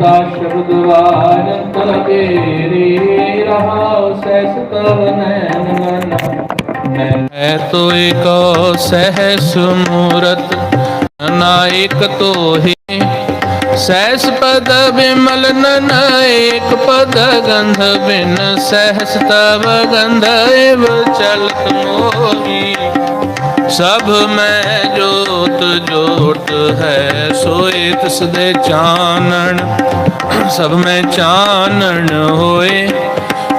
ਤਾ ਸ਼ਬਦ ਵਾਰੰਤ ਤੇਰੇ ਰਹਾਉ ਸਹਿਸ ਤਵ ਨੈਣ ਮਨ ਮੈਂ ਤੋਇ ਕੋ ਸਹਿਸ ਮੂਰਤ ਨਾਇਕ ਤੋਹਿ ਸਹਿਸ ਪਦ ਬਿਮਲ ਨਨ ਏਕ ਪਦ ਗੰਧ ਬਿਨ ਸਹਿਸ ਤਵ ਗੰਧ ਏਵ ਚਲਤ ਮੋਹੀ ਸਭ ਮੈਂ ਜੋਤ ਜੋਤ ਹੈ ਸੋਏ ਤਿਸ ਦੇ ਚਾਨਣ ਸਭ ਮੈਂ ਚਾਨਣ ਹੋਏ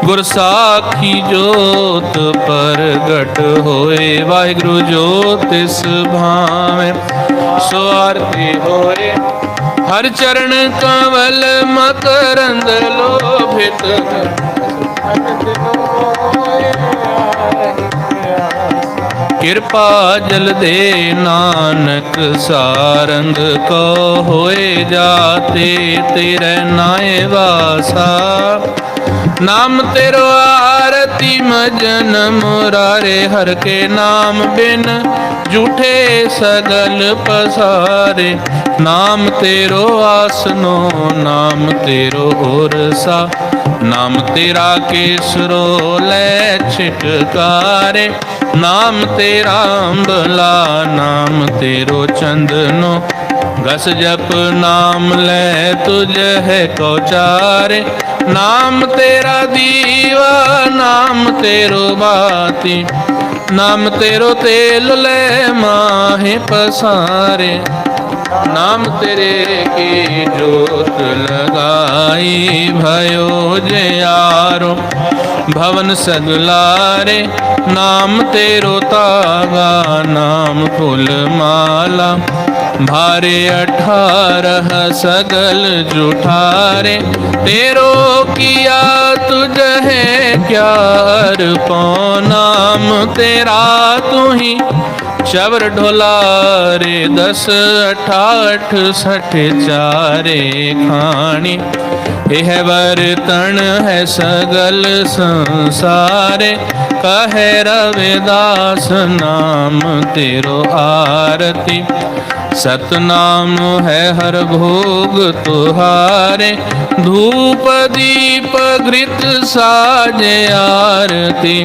ਗੁਰ ਸਾਖੀ ਜੋਤ ਪ੍ਰਗਟ ਹੋਏ ਵਾਹਿਗੁਰੂ ਜੋ ਤਿਸ ਭਾਵੇਂ ਸੋ ਆਰਤੀ ਹੋਏ ਹਰ ਚਰਨ ਕਵਲ ਮਕਰੰਦ ਲੋਭਿਤ ਕਿਰਪਾ ਜਲ ਦੇ ਨਾਨਕ ਸਾਰੰਗ ਕੋ ਹੋਏ ਜਾਤੇ ਤੇਰੇ ਨਾਏ ਵਾਸਾ ਨਾਮ ਤੇਰੋ ਆਰਤੀ ਮਜਨ ਮੁਰਾਰੇ ਹਰ ਕੇ ਨਾਮ ਬਿਨ ਝੂਠੇ ਸਗਲ ਪਸਾਰੇ ਨਾਮ ਤੇਰੋ ਆਸਨੋ ਨਾਮ ਤੇਰੋ ਔਰਸਾ ਨਾਮ ਤੇਰਾ ਕੇਸਰੋ ਲੈ ਛਿਟਕਾਰੇ ਨਾਮ ਤੇਰਾ ਅੰਬਲਾ ਨਾਮ ਤੇਰੋ ਚੰਦਨੋ ਗਸ ਜਪ ਨਾਮ ਲੈ ਤੁਝ ਹੈ ਕਉਚਾਰੇ ਨਾਮ ਤੇਰਾ ਦੀਵਾ ਨਾਮ ਤੇਰੋ ਬਾਤੀ ਨਾਮ ਤੇਰੋ ਤੇਲ ਲੈ ਮਾਹੇ ਪਸਾਰੇ ਨਾਮ ਤੇਰੇ ਕੀ ਜੋਤ ਲਗਾਈ भयो ਜਿਆਰੋ ਭਵਨ ਸਗਲਾਰੇ ਨਾਮ ਤੇਰੋ ਤਾਗਾ ਨਾਮ ਫੁੱਲ ਮਾਲਾ भारे 18 सगल जुठारे तेरो किया तुझ है क्या अर्पो नाम तेरा तू ही शबर ढोलारे 10 68 60 चारे खानी यह बर्तन है सगल संसारे कहे रविदास नाम तेरो आरती सतनाम है हर भोग तुहारे धूप दीप घृत साजे आरती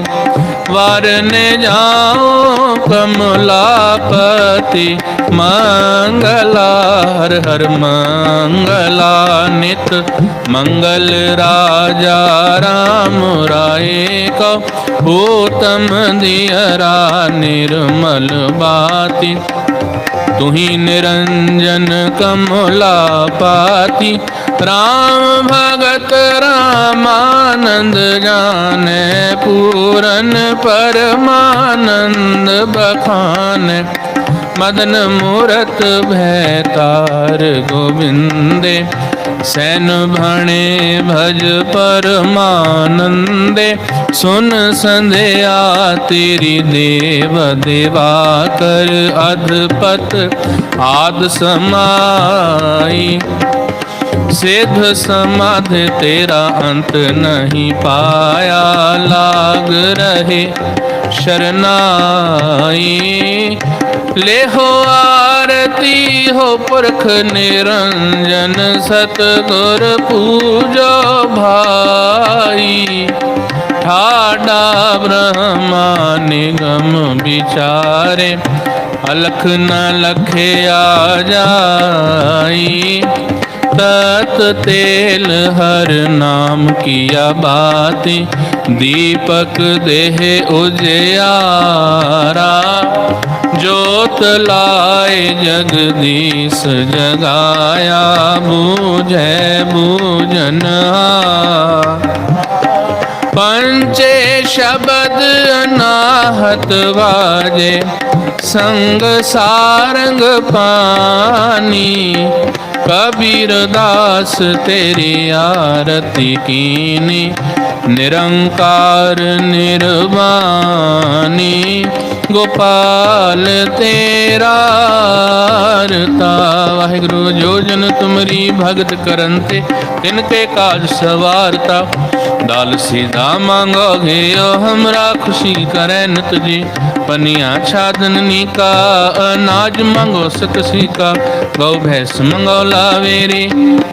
वारने जाओ कमलापति मंगला हर हर मंगला नित मंगल राजा राम राय को भूतम दियरा निर्मल बाती तुही निरंजन कमलापाती राम भगत रामानंद जाने पूरन परमानंद बखाने मदन मूरत भैतार गोविंदे सैन भणे भज परमानंदे सुन संध्या तेरी देव देवा कर अधपत आद समाई सिद्ध समाधि तेरा अंत नहीं पाया लाग रहे शरनाई ले हो आरती हो पुरख निरंजन सतगुर पूजो भाई ठाडा ब्रह्मा निगम विचारे अलख न लखे आ जाई तत तेल हर नाम किया बाती दीपक देह उजियारा जोत लाए जगदीश जगाया बूझे बूझनहार पंचे शब्द अनाहत बाजे संग सारंग पानी कबीर दास तेरी आरती कीनी निरंकार निर्वाणी गोपाल तेरा रता वाहिगुरु जो जन तुमरी भगत करनते तिनके काज सवारता दाल सीधा मांगो घेयो हमरा खुशी करे नित जी पनिया छादननी का, अनाज मंगो सकसी का। गौ भैंस मंगो लावेरी,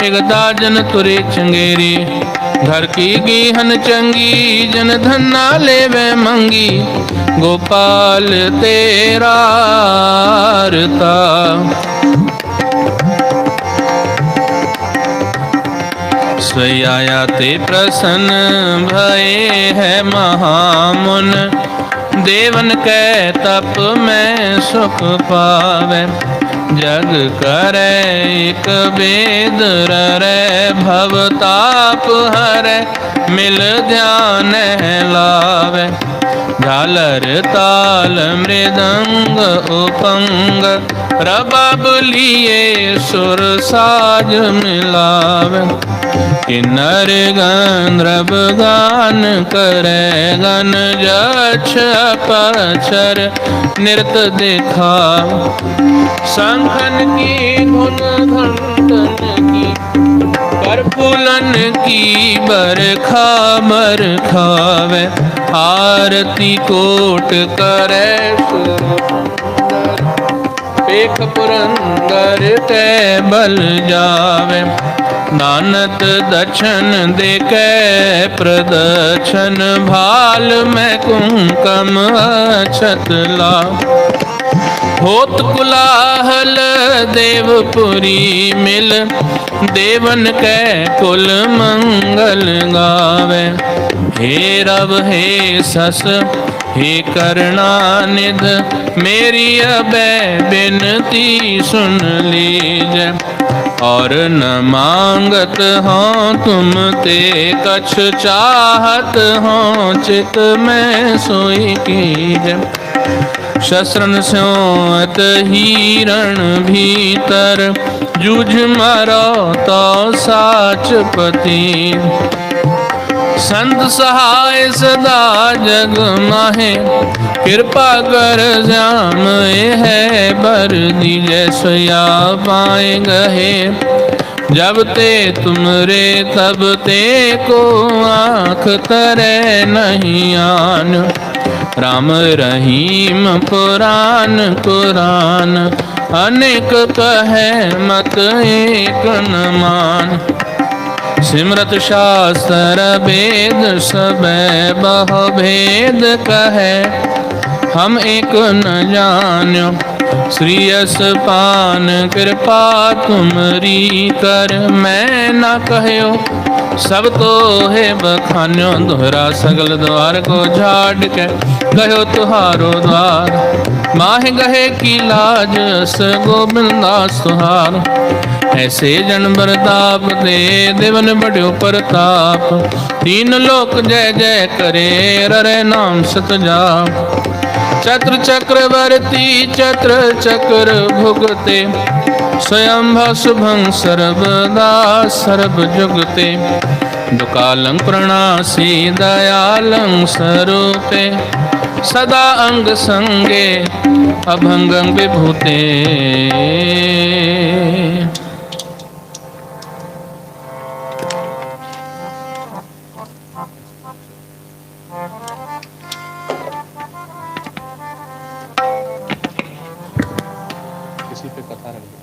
एक दाजन तुरे चंगेरी। घर की गीहन चंगी, जन धन्ना लेवे मंगी। गोपाल तेरा रता। स्वयाया ते प्रसन्न भये है महामुन। देवन के तप में सुख पावे। जग करे एक वेद रे, भवताप हरे मिल ध्यान लावे। झालर ताल मृदंग उपंग, रबाब लिए सुर साज मिलावे। किन्नर गंधर्व गान करे, गन जक्ष अपक्षर नृत्य देखा। शंखन की धुन घंटन की, करफूलन की बरखा बरखावे। आरती कोट करे पेख पुरंदर के बल जावे। नानत दक्षिण देके प्रदक्षिण, भाल में कुंकम अक्षतला। होत कुलाहल देवपुरी मिल, देवन के कुल मंगल गावे। हे रव हे सस हे करुणानिध, मेरी अबै बिनती सुन लीजै। और न मांगत हों तुम ते, कछ चाहत हों चित में सोई कीजै। शस्त्रन स्योत हिरण भीतर, जूझ मारो तो साच पति। संत सहाय सदा जग माहे, कृपा कर श्याम है बर दीजै। सोया पाए गहे जब ते तुमरे, तब ते को आँख तरे नहीं आन। राम रहीम पुराण कुरान, अनेक कहे मत एक न मान। सिमरत शास्त्र वेद सब बहु भेद कहे, हम एक न जान्यो। श्रीयस पान कृपा तुमरी कर, मैं न कहयो सब तो है बखान्यो। दोहरा सगल द्वार को झाड़ के, गयो तुहारो द्वार। माहे गहे की लाज स गोबिंदास तुहार। ऐसे जन बरताप दे, देवन बड़ो प्रताप। तीन लोक जय जय करे, ररे नाम सत जाप। चत्र चक्रवर्ती चत्र चक्र भुगते, स्वयं शुभं सर्वदा सर्व जुगते। दुकालं प्रणासी दयालं स्वरूपे, सदा अंग संगे अभंगं विभूते। इसी पे कथा रख दो,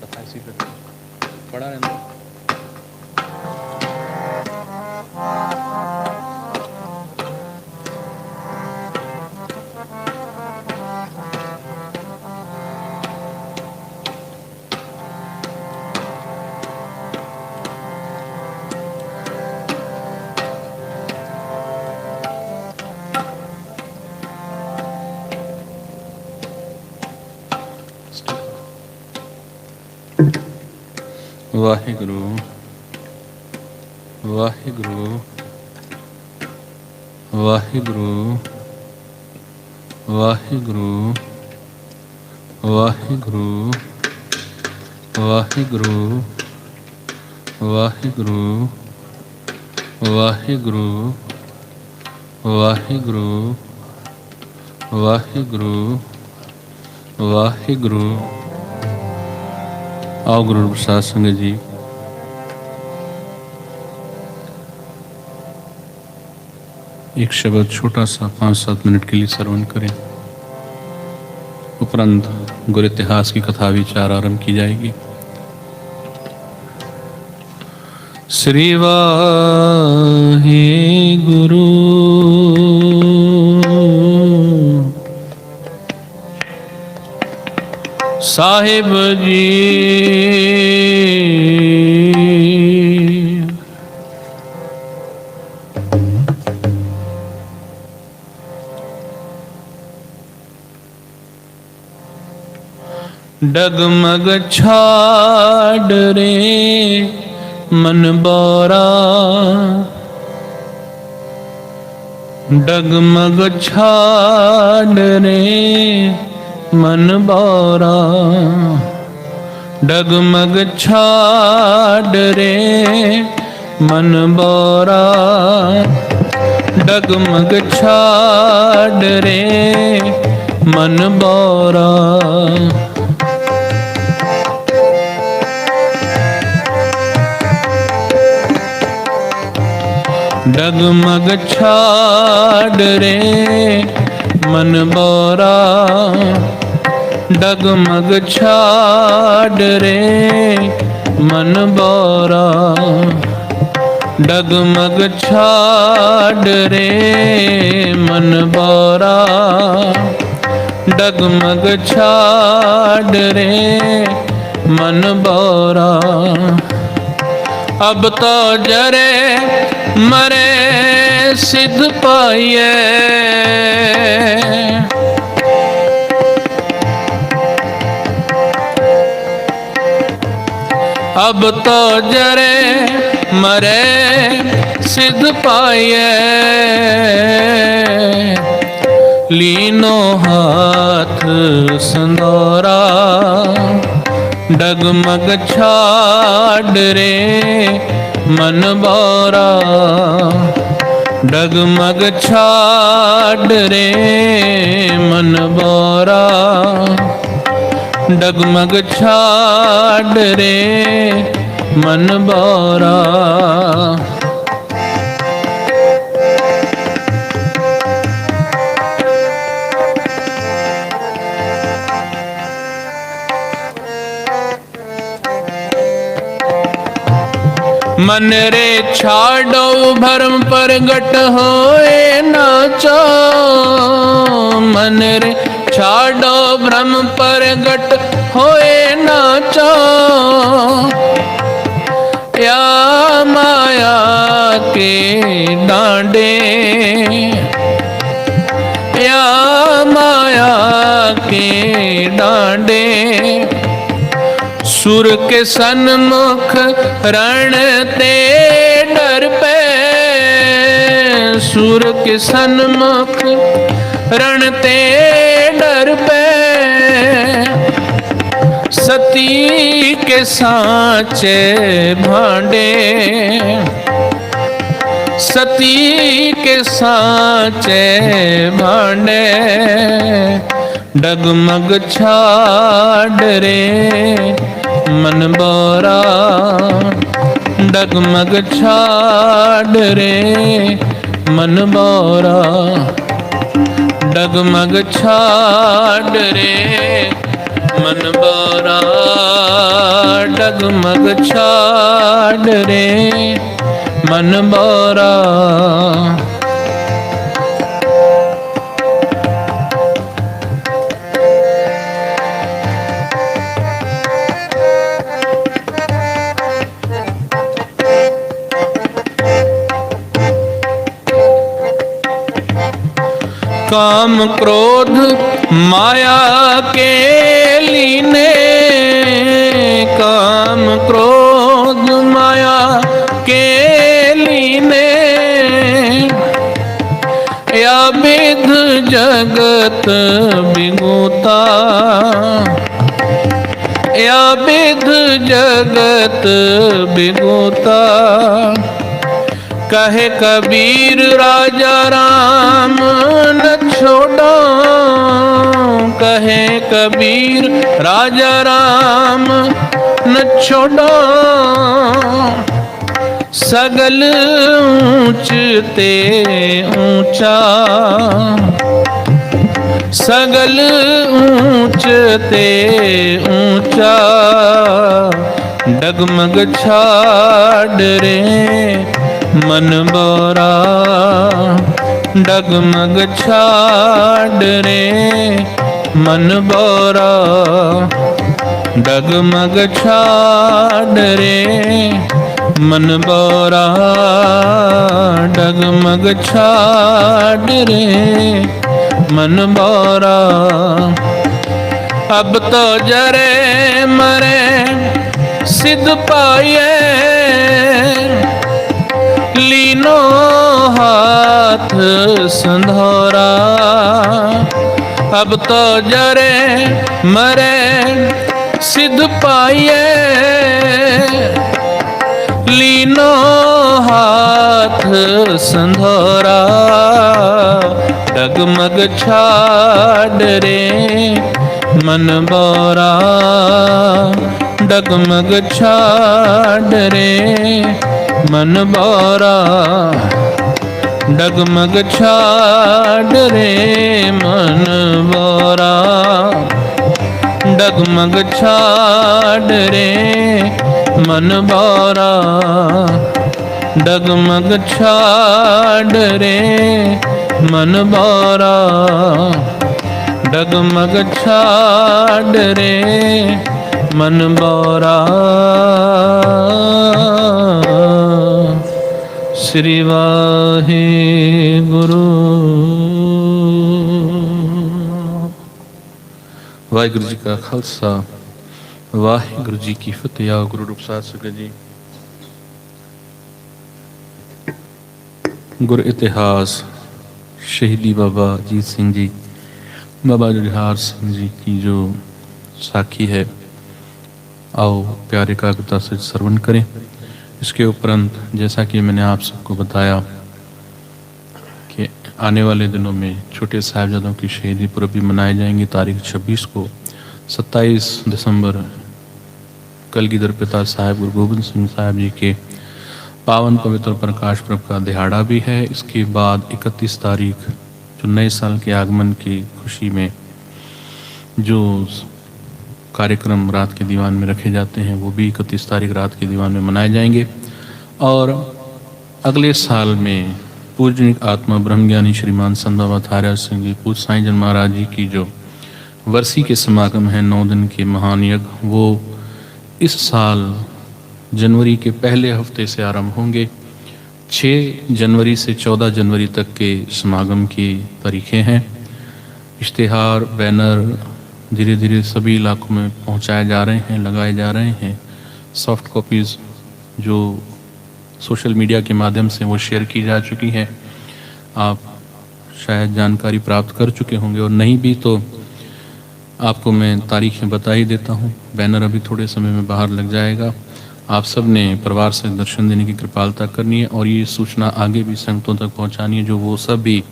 कथा इसी पे पढ़ा रहना। वाहिगुरु वाहिगुरु वाहिगुरु वाहिगुरु वाहिगुरु वाहिगुरु वाहिगुरु वाहिगुरु वाहिगुरु वाहिगुरु वाहिगुरु। आओ गुरु प्रसाद संगत जी। एक शब्द छोटा सा 5-7 मिनट के लिए श्रवण करें। उपरांत गुरु इतिहास की कथा विचार आरंभ की जाएगी। श्री वाहे गुरु साहिब जी। डगमग छाड़ रे मन बोरा, डगमग छाड़ रे मन बोरा, डगमग छाड़ रे मन बोरा, डगमग छाड़ रे मन बोरा। डगमग छाड़ रे मन बोरा, डगमग छाड़ रे मन बोरा, डगमग छाड़ रे मन बोरा, डगमग छाड़ रे मन बोरा। अब तो जरे मरे सिद्ध पाइए, अब तो जरे मरे सिद्ध पाइए, लीनो हाथ संदोरा, डगमग छाड़ रे मन बोरा, डगमग छाड़ रे मन बोरा, डगमग छाड़ रे मन बोरा। मन रे छाड़ो भरम प्रगट होए नाचो, मन रे छाड़ो भ्रम प्रगट होए नाचो, या माया के डांडे, या माया के डांडे, सुर के सन्मुख रण ते डर पे, सुर के सन्मुख रण ते डर पे, सती के सांचे भांडे, सती के सांचे भांडे, डगमग छाड़ रे मन बोरा, डगमग छाड़ रे मन बोरा, डगमग छाड़ रे मन बोरा, डगमग छाड़ रे मन बोरा। काम क्रोध माया के लीने, काम क्रोध माया के लीने, या विध जगत बिगुता, या विध जगत बिगुता, कहे कबीर राजा राम न छोड़ो, कहे कबीर राजा राम न छोड़ो, सगल ऊंच ते ऊंचा, सगल ऊंच ते ऊंचा, डगमग छाड़ रे मन बोरा, डगमग छाड़ रे मन बोरा, डगमग छाड़ रे मन बोरा, डगमग छाड़ रे मन बोरा। अब तो जरे मरे सिद्ध पाए, लीनो हाथ संधोरा। अब तो जरे मरे सिद्ध पाए, लीनो हाथ संधोरा, डगमग छाड़ रे मन बोरा, डगमग छाड़ रे मन बोरा, डगमग छाड़ रे मन बोरा, डगमग छाड़ रे मन बोरा, डगमग छाड़ रे मन बोरा, डगमग छाड़ रे मन बोरा। श्री वाहिगुरु। वाहिगुरु जी का खालसा, वाहिगुरु जी की फतेह। गुरु रूप साध संगत जी, गुरु इतिहास शहीदी बाबा अजीत सिंह जी, बाबा जुझार सिंह जी की जो साखी है, आओ प्यारे एकाग्रता से श्रवण करें। इसके उपरांत जैसा कि मैंने आप सबको बताया कि आने वाले दिनों में छोटे साहिबजादों की शहीदी पर्व भी मनाए जाएंगे। तारीख 26 को 27 दिसंबर कलगीधर पिता साहिब गुरु गोबिंद सिंह साहिब जी के पावन पवित्र प्रकाश पर्व का दिहाड़ा भी है। इसके बाद 31 तारीख जो नए साल के आगमन की खुशी में जो कार्यक्रम रात के दीवान में रखे जाते हैं, वो भी 31 तारीख रात के दीवान में मनाए जाएंगे। और अगले साल में पूजनिक आत्मा ब्रह्मज्ञानी श्रीमान संत बाबा थारा सिंह जी, पूज साईं जन महाराज जी की जो वर्षी के समागम है, 9 दिन के महान यज्ञ, वो इस साल जनवरी के पहले हफ्ते से आरंभ होंगे। 6 जनवरी से 14 जनवरी तक के समागम की तारीखें हैं। इश्तिहार बैनर धीरे धीरे सभी इलाकों में पहुंचाए जा रहे हैं, लगाए जा रहे हैं। सॉफ्ट कॉपीज़ जो सोशल मीडिया के माध्यम से वो शेयर की जा चुकी है, आप शायद जानकारी प्राप्त कर चुके होंगे, और नहीं भी तो आपको मैं तारीखें बता ही देता हूँ। बैनर अभी थोड़े समय में बाहर लग जाएगा। आप सब ने परिवार से दर्शन देने की कृपालता करनी है और ये सूचना आगे भी संगतों तक पहुँचानी है, जो वो सब भी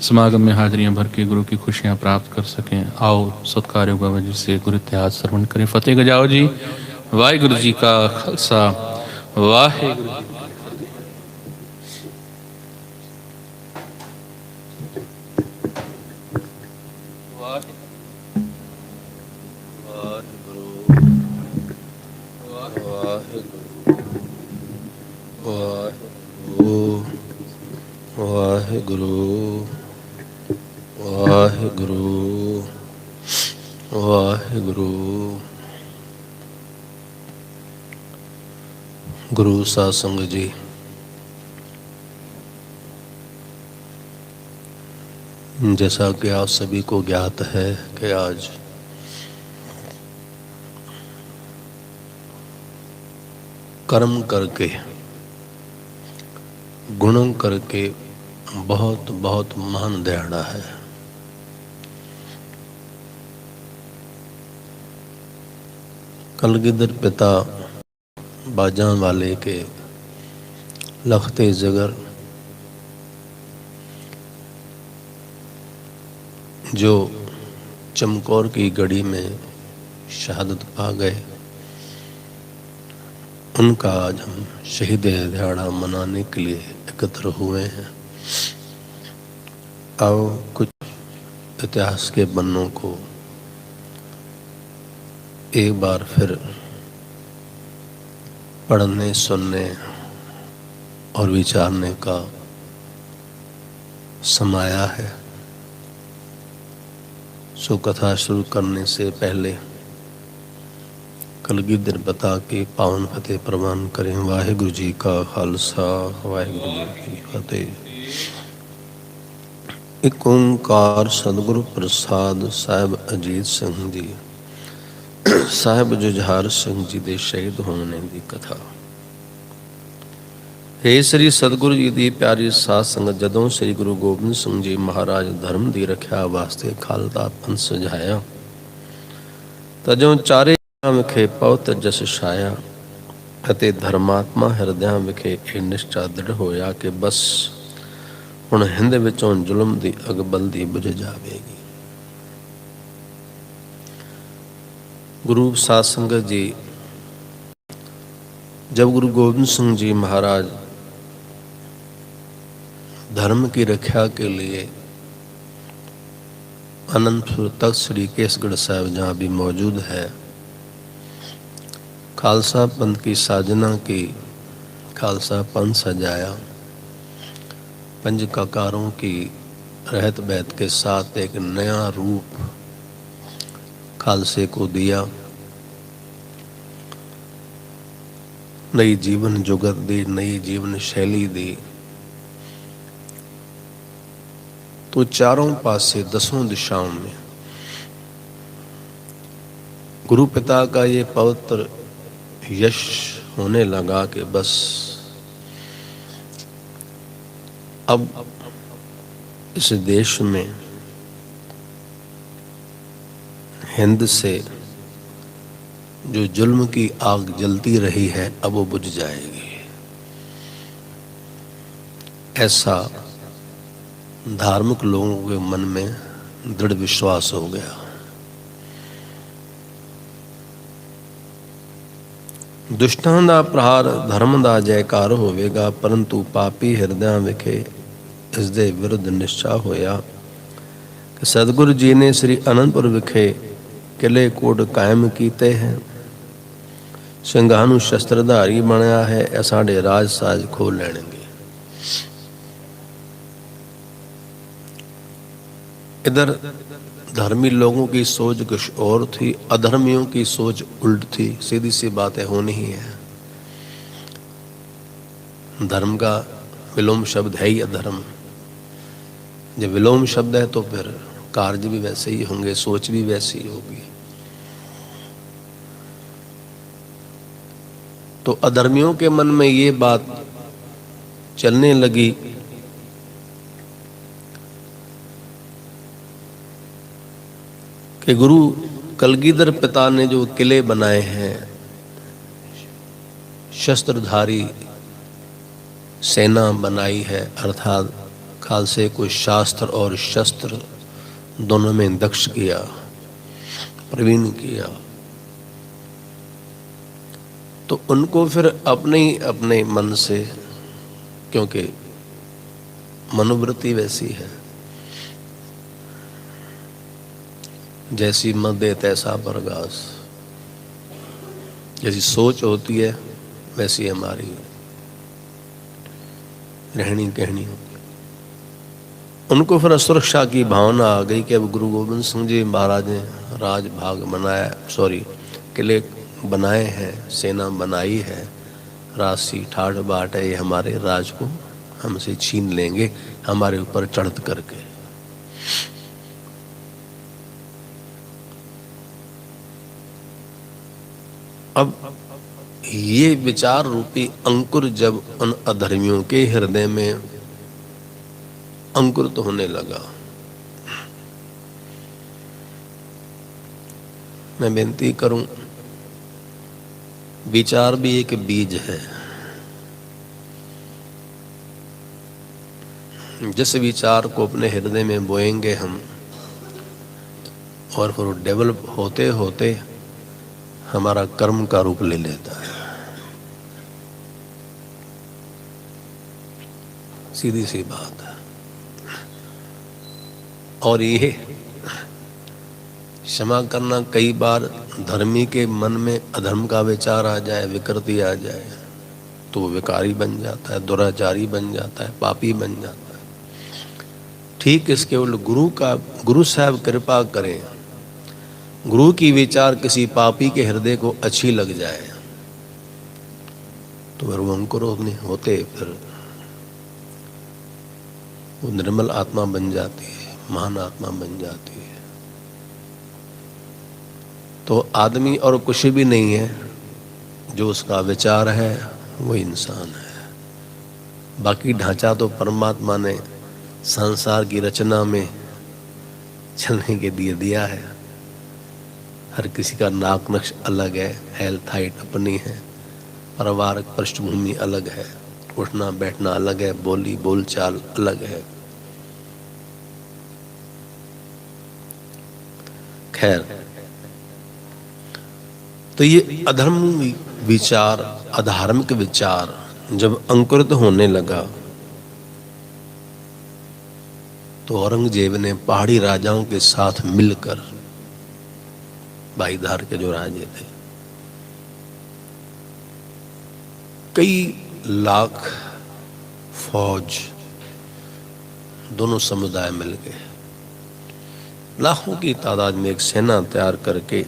समागम में हाजिरियां भर के गुरु की खुशियां प्राप्त कर सकें। आओ सत्कार्यों बाबा जी से गुरु इतिहास श्रवण करें। फतेह गजाओ जी। वाहिगुरु जी का खालसा, वाहिगुरु जी। वाहिगुरु वाहिगुरु वाहिगुरु। गुरु साध संगत जी, जैसा कि आप सभी को ज्ञात है कि आज कर्म करके, गुणों करके बहुत बहुत महान दिहाड़ा है। कलगीधर पिता बाजान वाले के लखते जिगर जो चमकौर की गढ़ी में शहादत पा गए, उनका आज हम शहीद दिहाड़ा मनाने के लिए एकत्र हुए हैं। आओ कुछ इतिहास के पन्नों को एक बार फिर पढ़ने, सुनने और विचारने का समय आया है। सो कथा शुरू करने से पहले कलगीधर पिता की पावन फतेह प्रवान करें। वाहिगुरु जी का खालसा, वाहिगुरु जी की फतेह। एक ओंकार सतगुरु प्रसाद साहिब अजीत सिंह जी साहिब जुझार सिंह जी दे शहीद होने की कथा। हे श्री सतगुरु जी दी प्यारी साध संगत, जदों श्री गुरु गोबिंद सिंह जी महाराज धर्म दी रखिया वास्ते खालसा पंथ सजाया, तजों चारे विखे पवत जस छाया, ਅਤੇ ਧਰਮਾਤਮਾ ਹਿਰਦਿਆਂ ਵਿਖੇ ਇਹ ਨਿਸ਼ਚਾ ਦ੍ਰਿੜ ਹੋਇਆ ਕਿ ਬਸ ਹੁਣ ਹਿੰਦ ਵਿੱਚੋਂ ਜ਼ੁਲਮ ਦੀ ਅਗ ਬਲਦੀ ਬੁਝ ਜਾਵੇਗੀ। गुरु साध संगत जी, जब गुरु गोबिंद सिंह जी महाराज धर्म की रक्षा के लिए अनंतपुर तक श्री केसगढ़ साहिब जहाँ भी मौजूद है खालसा पंथ की साजना की, खालसा पंथ सजाया, पंज ककारों की रहत बैत के साथ एक नया रूप खालसे को दिया, नई जीवन जुगत दी, नई जीवन शैली दी। तो चारों पासे दसों दिशाओं में गुरु पिता का ये पवित्र यश होने लगा कि बस अब इस देश में हिंद से जो जुल्म की आग जलती रही है अब वो बुझ जाएगी। ऐसा धार्मिक लोगों के मन में दृढ़ विश्वास हो गया। दुष्टां दा प्रहार धर्म दा जयकार होवेगा, परंतु पापी हिरदियां विखे इस दे विरुद्ध निश्चा होया कि सतगुरु जी ने श्री अनंतपुर विखे किले कोट कायम कीते हैं, ਸਿੰਘਾਂ ਨੂੰ शस्त्रधारी बनाया है, ਇਹ ਸਾਡੇ राज साज खो ਲੈਣਗੇ। इधर धर्मी लोगों की सोच कुछ और थी, अधर्मियों की सोच उल्ट थी। सीधी सी बातें होनी ही है। धर्म का विलोम शब्द है ही अधर्म। जब विलोम शब्द है तो फिर कार्य भी वैसे ही होंगे, सोच भी वैसी ही होगी। तो अधर्मियों के मन में ये बात चलने लगी कि गुरु कलगीधर पिता ने जो किले बनाए हैं, शस्त्रधारी सेना बनाई है, अर्थात खालसे को शास्त्र और शस्त्र दोनों में दक्ष किया, प्रवीण किया, तो उनको फिर अपने मन से, क्योंकि मनोवृत्ति वैसी है, जैसी मदे तैसा बरगास, जैसी सोच होती है वैसी हमारी रहनी कहनी होती है। उनको फिर सुरक्षा की भावना आ गई कि अब गुरु गोबिंद सिंह जी महाराज ने राज भाग बनाया, किले बनाए हैं, सेना बनाई है, राशि ठाठ बाट है, ये हमारे राज को हमसे छीन लेंगे हमारे ऊपर चढ़त करके। अब ये विचार रूपी अंकुर जब उन अधर्मियों के हृदय में अंकुरित होने लगा, मैं बेनती करूं, विचार भी एक बीज है। जिस विचार को अपने हृदय में बोएंगे हम, और फिर डेवलप होते होते हमारा कर्म का रूप ले लेता है। सीधी सी बात है। और ये क्षमा करना, कई बार धर्मी के मन में अधर्म का विचार आ जाए, विकृति आ जाए, तो वो विकारी बन जाता है, दुराचारी बन जाता है, पापी बन जाता है। ठीक इसके उल्ट गुरु साहब कृपा करें, गुरु की विचार किसी पापी के हृदय को अच्छी लग जाए तो फिर वो अंकुरों नहीं होते, फिर वो निर्मल आत्मा बन जाती है, महान आत्मा बन जाती है। तो आदमी और कुछ भी नहीं है, जो उसका विचार है वो इंसान है। बाकी ढांचा तो परमात्मा ने संसार की रचना में चलने के लिए दिया है। हर किसी का नाक नक्श अलग है, हेल्थ हाइट अपनी है, पारिवारिक पृष्ठभूमि अलग है, उठना बैठना अलग है, बोली बोलचाल अलग है। खैर, तो ये अधर्म विचार, अधार्मिक विचार जब अंकुरित होने लगा तो औरंगजेब ने पहाड़ी राजाओं के साथ मिलकर, भाईधार के जो राजे थे, कई लाख फौज, दोनों समुदाय मिल गए, लाखों की तादाद में एक सेना तैयार करके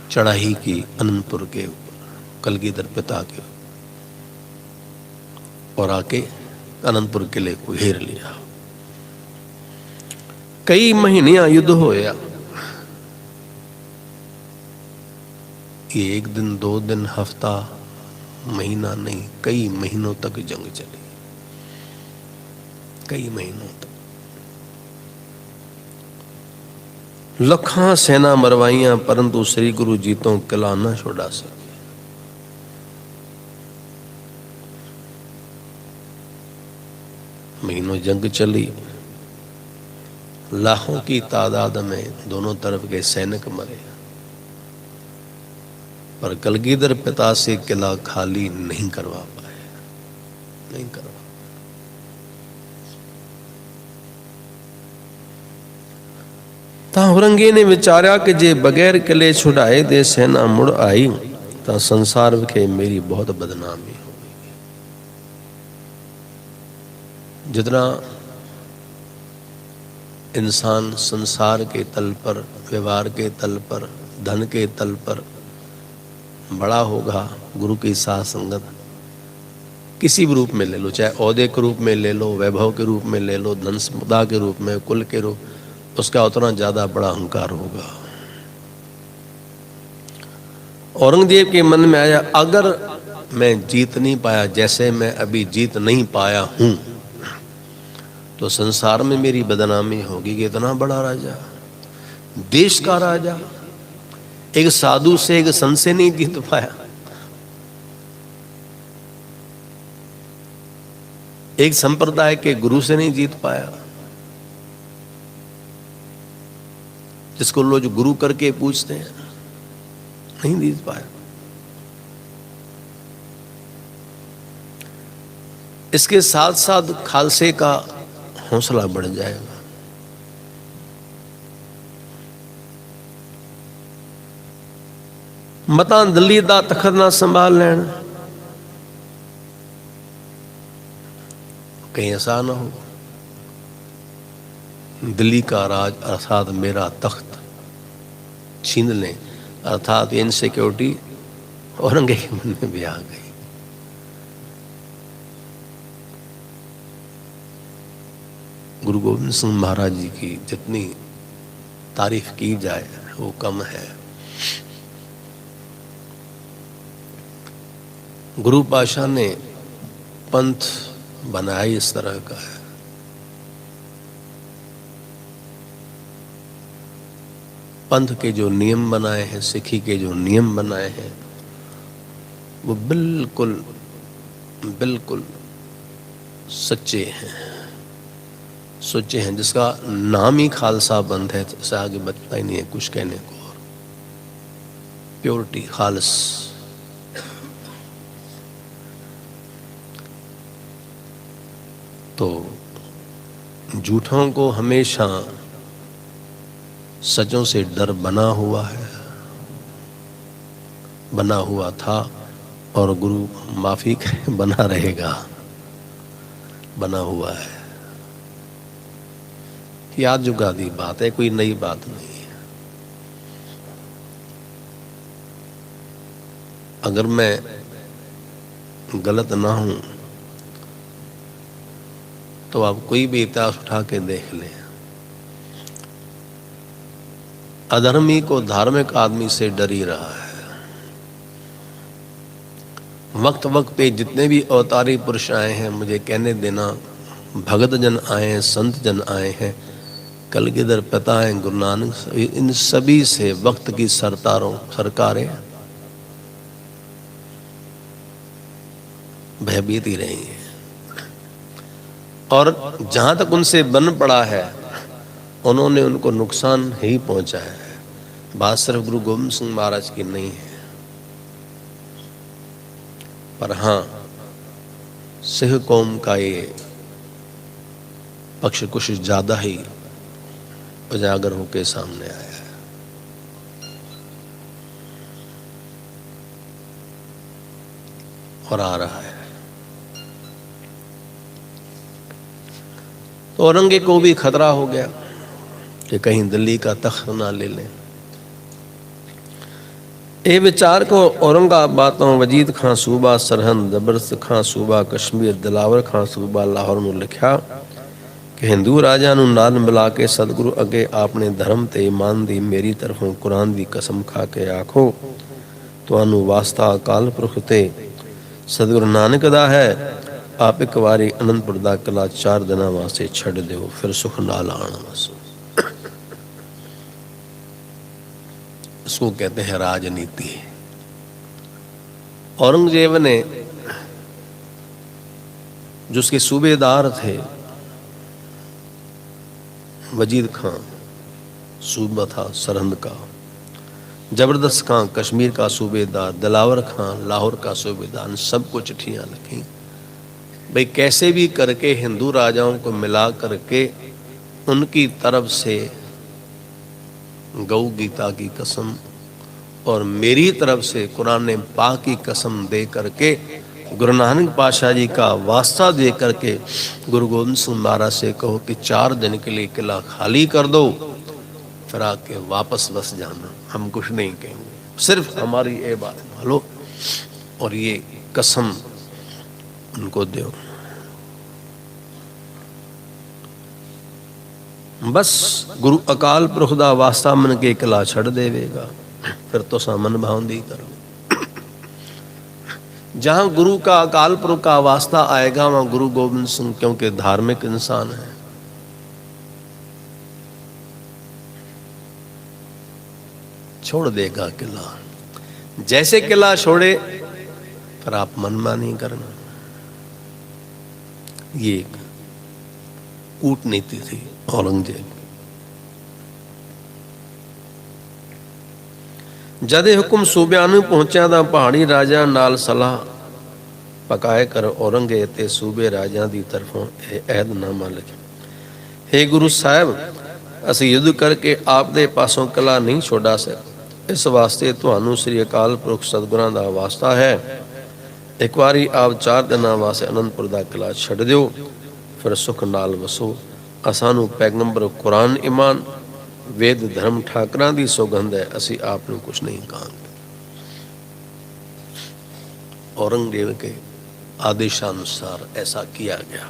चढ़ाई की अनंतपुर के ऊपर, कलगीधर पिता के, और आके अनंतपुर किले को घेर लिया। कई महीने युद्ध होया, एक दिन, 2 दिन, हफ्ता, महीना नहीं, कई महीनों तक जंग चली, कई महीनों तक। लखा सेना मरवाइयां, परंतु श्री गुरु जी तो किला न छुड़ा सके। महीनों जंग चली, लाखों की तादाद में दोनों तरफ के सैनिक मरे, पर कलगीधर पिता से किला खाली नहीं करवा पाए, नहीं करवा। औरंगे ने विचारा कि जे बगैर किले छुड़ाए दे सेना मुड़ आई, ता संसार विखे मेरी बहुत बदनामी हो गई। जितना इंसान संसार के तल पर, व्यवहार के तल पर, धन के तल पर बड़ा होगा, गुरु की साथ संगत किसी भी रूप में ले लो, चाहे औहदे के रूप में ले लो, वैभव के रूप में ले लो, धन संपदा के रूप में, कुल के रूप, उसका उतना ज्यादा बड़ा अहंकार होगा। औरंगजेब के मन में आया, अगर मैं जीत नहीं पाया, जैसे मैं अभी जीत नहीं पाया हूं, तो संसार में मेरी बदनामी होगी कि इतना बड़ा राजा, देश का राजा, एक साधु से, एक संत से नहीं जीत पाया, एक संप्रदाय के गुरु से नहीं जीत पाया, जिसको लोग गुरु करके पूछते हैं, नहीं जीत पाया। इसके साथ साथ खालसे का हौसला बढ़ जाएगा। मतां दिल्ली दा तखत ना संभाल लेना, कहीं ऐसा ना हो दिल्ली का राज अर्थात मेरा तख्त छीन लें, अर्थात इनसिक्योरिटी औरंगजेब के मन में भी आ गई। गुरु गोविंद सिंह महाराज जी की जितनी तारीफ की जाए वो कम है। गुरु पाशाह ने पंथ बनाया इस तरह का है, पंथ के जो नियम बनाए हैं, सिखी के जो नियम बनाए हैं, वो बिल्कुल बिल्कुल सच्चे हैं, सोचे हैं, जिसका नाम ही खालसा पंथ है, तो आगे बचता ही नहीं है कुछ कहने को। और प्योरिटी, खालस। तो झूठों को हमेशा सचों से डर बना हुआ है, बना हुआ था, और गुरु माफी करे बना रहेगा, बना हुआ है। याद जुगादी बात है, कोई नई बात नहीं है। अगर मैं गलत ना हूं तो आप कोई भी इतिहास उठा के देख लें, अधर्मी को धार्मिक आदमी से डर ही रहा है। वक्त वक्त पे जितने भी अवतारी पुरुष आए हैं, मुझे कहने देना, भगत जन आए हैं, संत जन आए हैं, कलगीधर पिता हैं, गुरु नानक, इन सभी से वक्त की सरकारें भयभीत ही रही हैं। और जहां तक उनसे बन पड़ा है, उन्होंने उनको नुकसान ही पहुंचाया है। बात सिर्फ गुरु गोविंद सिंह महाराज की नहीं है, पर हाँ, सिख कौम का ये पक्ष कुछ ज्यादा ही उजागर होकर सामने आया है। और आ रहा है। तो औरंगजेब को भी खतरा हो गया कि कहीं दिल्ली का तख्त ना ले लें। ये विचार को औरंगाबाद तो वजीद खां सूबा सरहंद, जबरदस्त खां सूबा कश्मीर, दिलावर खां सूबा लाहौर में लिखा कि हिंदू राजा नूं नाल मिला के सतगुरु अगे आपने धर्म ते ईमान दी मेरी तरफों कुरान दी कसम खा के आखो, तुहानू वास्ता अकाल पुरख ते सतगुरु नानक दा है, आप एक बारी अनंतपुर दा किला 4 दिनों वास्ते छड़ दो, फिर सुख नाल आना वसो। इसको कहते हैं राजनीति। औरंगजेब ने, जो उसके सूबेदार थे, वजीद खां सूबा था सरहंद का, जबरदस्त खां कश्मीर का सूबेदार, दिलावर खां लाहौर का सूबेदार, सबको चिट्ठियां लिखी भाई कैसे भी करके हिंदू राजाओं को मिला करके उनकी तरफ से गौ गीता की कसम और मेरी तरफ से कुरान पाक की कसम दे करके गुरु नानक पातशाह जी का वास्ता दे करके गुरु गोविंद सिंह महाराज से कहो कि 4 दिन के लिए किला खाली कर दो, फिर आके वापस बस जाना, हम कुछ नहीं कहेंगे, सिर्फ हमारी ये बात मान लो और ये कसम उनको दो। बस गुरु अकाल पुरख दा वास्ता मन के किला छड़ देवेगा, फिर तो सामन भावंदी करो। जहां गुरु का अकाल पुरख का वास्ता आएगा वहां गुरु गोविंद सिंह, क्योंकि धार्मिक इंसान है, छोड़ देगा किला। जैसे किला छोड़े फिर आप मनमानी करना। ये एक कूटनीति थी औरंगजेब। जदे हुक्म सूबियां नूं पहुंचा तां पहाड़ी राजा नाल सलाह पकाए कर औरंगजेब ते सूबे राजा दी तरफों ऐहदनामा लिखिया, हे गुरु साहब, असीं युद्ध करके आप दे पासों किला नहीं छोड़ा सकते, इस वास्ते तुहानू श्री अकाल पुरख सतगुरां दा वास्ता है, एक बारी आप 4 दिनों वास्ते अनंतपुर दा किला छड़ दिओ, फिर सुख नाल वसो। असानू पैगंबर कुरान ईमान वेद धर्म ठाकरां दी सौगंध है, असी आप नूं कुछ नहीं कहांगे। औरंगजेब के आदेशानुसार ऐसा किया गया।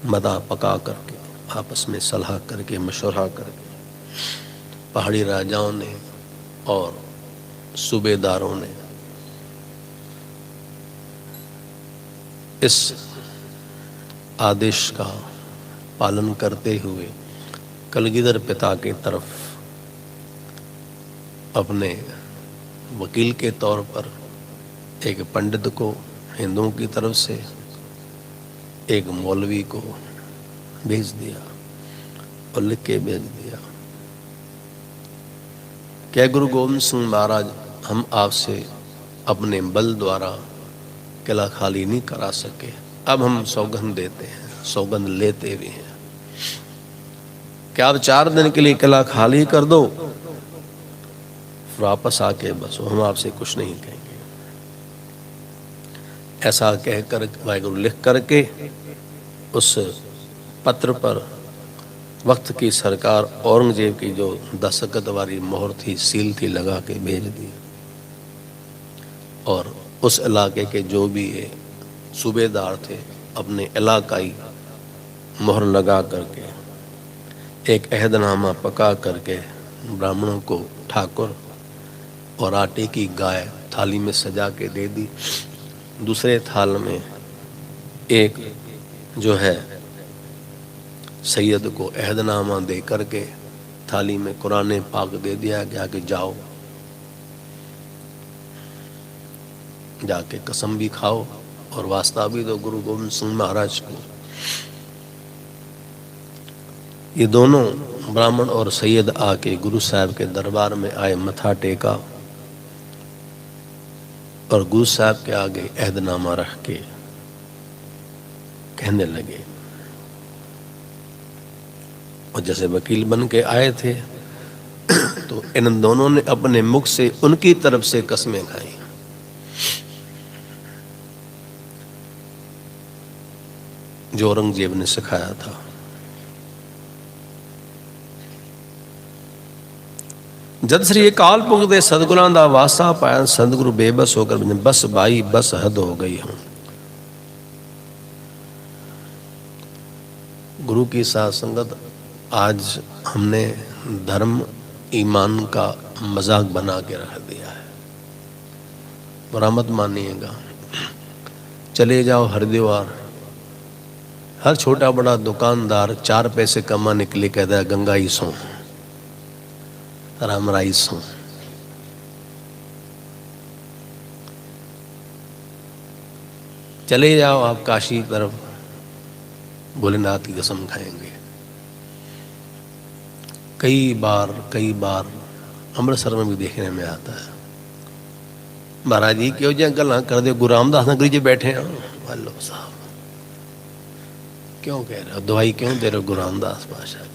मदा पका करके, आपस में सलाह करके, मशवरा करके पहाड़ी राजाओं ने और सूबेदारों ने इस आदेश का पालन करते हुए कलगीधर पिता की तरफ अपने वकील के तौर पर एक पंडित को हिंदुओं की तरफ से, एक मौलवी को भेज दिया और लिख के भेज दिया, क्या गुरु गोविंद सिंह महाराज, हम आपसे अपने बल द्वारा किला खाली नहीं करा सके, अब हम सौगंध देते हैं, सौगंध लेते भी हैं कि आप 4 दिन के लिए किला खाली कर दो, फिर वापस आके बस हम आपसे कुछ नहीं कहेंगे। ऐसा कहकर वाहिगुरु लिख करके उस पत्र पर वक्त की सरकार औरंगजेब की जो दस्तखत वाली मोहर थी, सील थी, लगा के भेज दी। और उस इलाके के जो भी सूबेदार थे अपने इलाकाई मोहर लगा करके एक अहदनामा पका करके ब्राह्मणों को ठाकुर और आटे की गाय थाली में सजा के दे दी। दूसरे थाल में एक जो है सैयद को अहदनामा दे करके थाली में कुरान पाक दे दिया गया कि जाओ जाके कसम भी खाओ और वास्ता भी दो गुरु गोविंद सिंह महाराज को। ये दोनों ब्राह्मण और सैयद आके गुरु साहब के दरबार में आए, मथा टेका और गुरु साहब के आगे अहदनामा रख के कहने लगे, और जैसे वकील बन के आए थे तो इन दोनों ने अपने मुख से उनकी तरफ से कस्में खाई। जो औरंगजेब ने सिखाया था। जद श्री अकाल पुरख दे सतगुरां दा वासा पाया, सतगुरु बेबस होकर बस भाई बस हद हो गई हूं। गुरु की साथ संगत, आज हमने धर्म ईमान का मजाक बना के रख दिया है, बुरा मत मानिएगा। चले जाओ हरिद्वार, हर छोटा बड़ा दुकानदार 4 पैसे कमाने के लिए कहता है गंगा ही सो, रामराई सो। चले जाओ आप काशी तरफ, भोलेनाथ की कसम खाएंगे। कई बार अमृतसर में भी देखने में आता है, महाराज जी क्यों जी गल कर दे, गुरु रामदास नगरी जी बैठे हैं। वालो साहब क्यों कह रहे हो, दवाई क्यों दे रहे हो गुरु रामदास पाशाह की।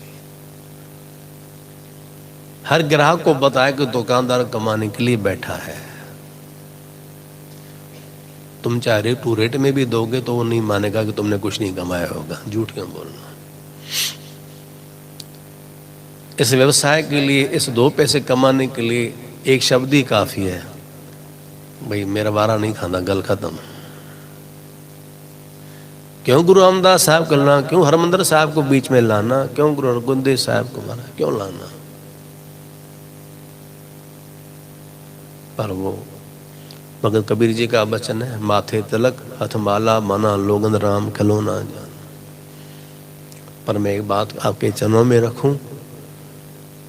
हर ग्राहक को बताया कि दुकानदार कमाने के लिए बैठा है। तुम चाहे रेट में भी दोगे तो वो नहीं मानेगा कि तुमने कुछ नहीं कमाया होगा। झूठ क्यों बोलना। इस व्यवसाय के लिए, इस 2 पैसे कमाने के लिए एक शब्द ही काफी है, भाई मेरा वारा नहीं खाना, गल खत्म। क्यों गुरु रामदास साहब को लाना, क्यों हरमंदर साहब को बीच में लाना, क्यों गुरु अर्जुन देव साहब को माना, क्यों लाना। पर वो भगत कबीर जी का वचन है, माथे तिलक हथ माला मना लोगन राम खिलो ना जान। पर मैं एक बात आपके चरणों में रखूं,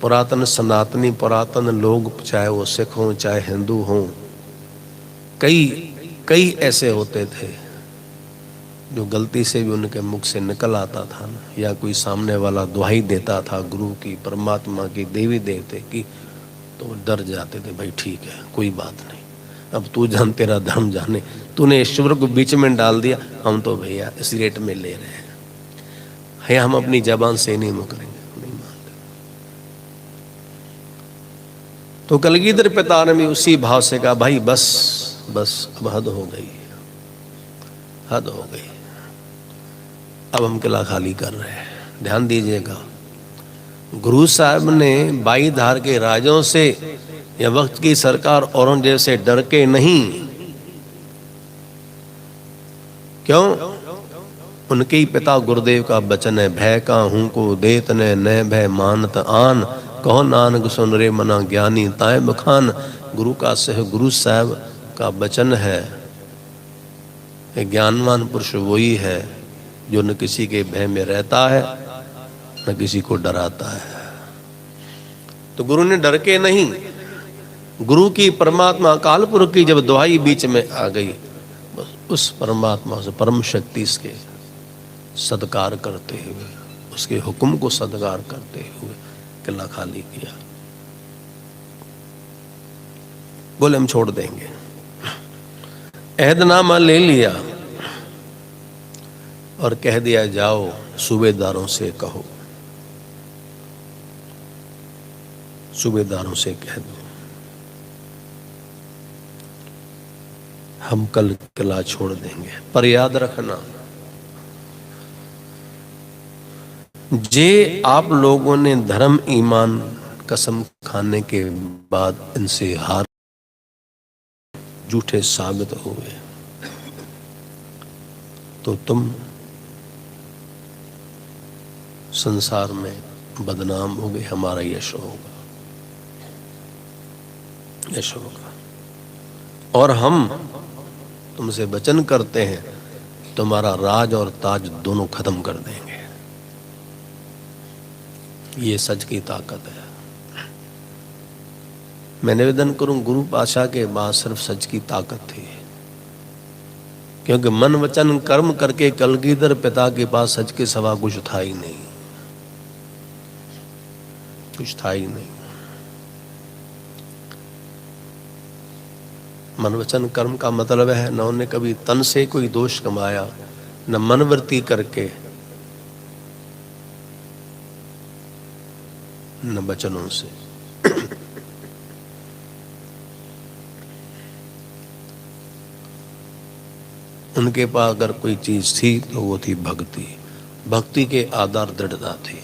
पुरातन सनातनी पुरातन लोग, चाहे वो सिख हों चाहे हिंदू हों, कई ऐसे होते थे जो गलती से भी उनके मुख से निकल आता था ना, या कोई सामने वाला दुहाई देता था गुरु की, परमात्मा की, देवी देवते की, तो डर जाते थे, भाई ठीक है कोई बात नहीं, अब तू जान तेरा धर्म जाने, तूने ईश्वर को बीच में डाल दिया, हम तो भैया इस रेट में ले रहे हैं, हम अपनी जबान से नहीं मुकरेंगे, नहीं मानते। तो कलगीधर पिता ने भी उसी भाव से कहा, भाई बस अब हद हो गई, हद हो गई, अब हम किला खाली कर रहे हैं। ध्यान दीजिएगा, गुरु साहब ने 22 धार के राजों से या वक्त की सरकार औरंगजेब से डर के नहीं, क्यों, उनके ही पिता गुरुदेव का वचन है, भय का हूं को देत ने न भय मानत आन, कहो नानक सुन रे मना ज्ञानी ताए बखान। गुरु का सह गुरु साहब का वचन है, ज्ञानवान पुरुष वही है जो न किसी के भय में रहता है न किसी को डराता है। तो गुरु ने डर के नहीं, गुरु की परमात्मा अकाल पुरख की जब दुहाई बीच में आ गई, बस उस परमात्मा से, परम शक्ति के सत्कार करते हुए, उसके हुक्म को सत्कार करते हुए किला खाली किया। बोले हम छोड़ देंगे, अहदनामा ले लिया, और कह दिया जाओ सूबेदारों से कहो, सूबेदारों से कह दो हम कल किला छोड़ देंगे। पर याद रखना, जे आप लोगों ने धर्म ईमान कसम खाने के बाद इनसे हार झूठे साबित हुए तो तुम संसार में बदनाम हो गए, हमारा यश होगा, यश होगा। और हम तुमसे वचन करते हैं तुम्हारा राज और ताज दोनों खत्म कर देंगे। ये सच की ताकत है। मैं निवेदन करूं, गुरु पातशाह के बाद सिर्फ सच की ताकत थी, क्योंकि मन वचन कर्म करके कलगीधर पिता के पास सच के सिवा कुछ था ही नहीं, कुछ था ही नहीं। मन वचन कर्म का मतलब है न उन्होंने कभी तन से कोई दोष कमाया, न मनवृत्ति करके, न वचनों से। उनके पास अगर कोई चीज थी तो वो थी भक्ति। भक्ति के आधार दृढ़ता थी।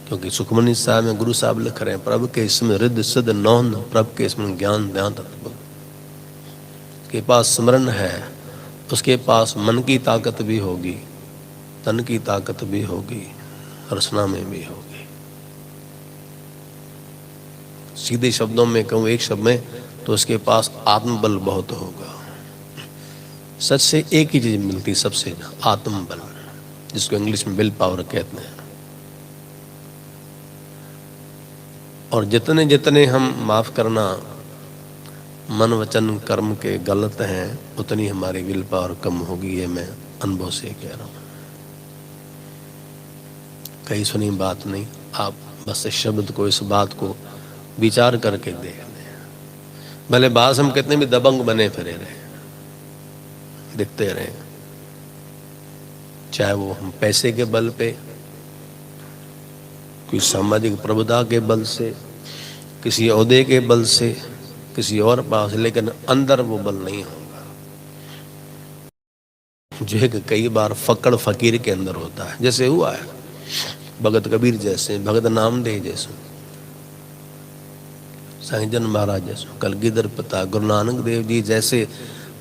क्योंकि सुखमनी साहब में गुरु साहब लिख रहे हैं, प्रभु के इसमें रिद्ध सिद्ध नौन, प्रभु के इसमें ज्ञान ध्यान तत्व के पास स्मरण है, उसके पास मन की ताकत भी होगी, तन की ताकत भी होगी, रचना में भी होगी। सीधे शब्दों में कहूँ एक शब्द में तो उसके पास आत्मबल बहुत होगा। सच से एक ही चीज मिलती सबसे, आत्मबल, जिसको इंग्लिश में विल पावर कहते हैं। और जितने जितने हम माफ करना मन वचन कर्म के गलत हैं, उतनी हमारी विल पावर कम होगी। ये मैं अनुभव से कह रहा हूं, कहीं सुनी बात नहीं। आप बस इस शब्द को, इस बात को विचार करके देख लें। भले बात हम कितने भी दबंग बने फिरे रहे, दिखते रहे, चाहे वो हम पैसे के बल पे, कोई सामाजिक प्रभुता के बल से, किसी ओहदे के बल से, किसी और पास, लेकिन अंदर वो बल नहीं होगा जो कि कई बार फकड़ फकीर के अंदर होता है। जैसे हुआ है भगत कबीर जैसे, भगत नामदेव जैसे, साईं जन महाराज जैसे, कलगीधर पिता, गुरु नानक देव जी जैसे।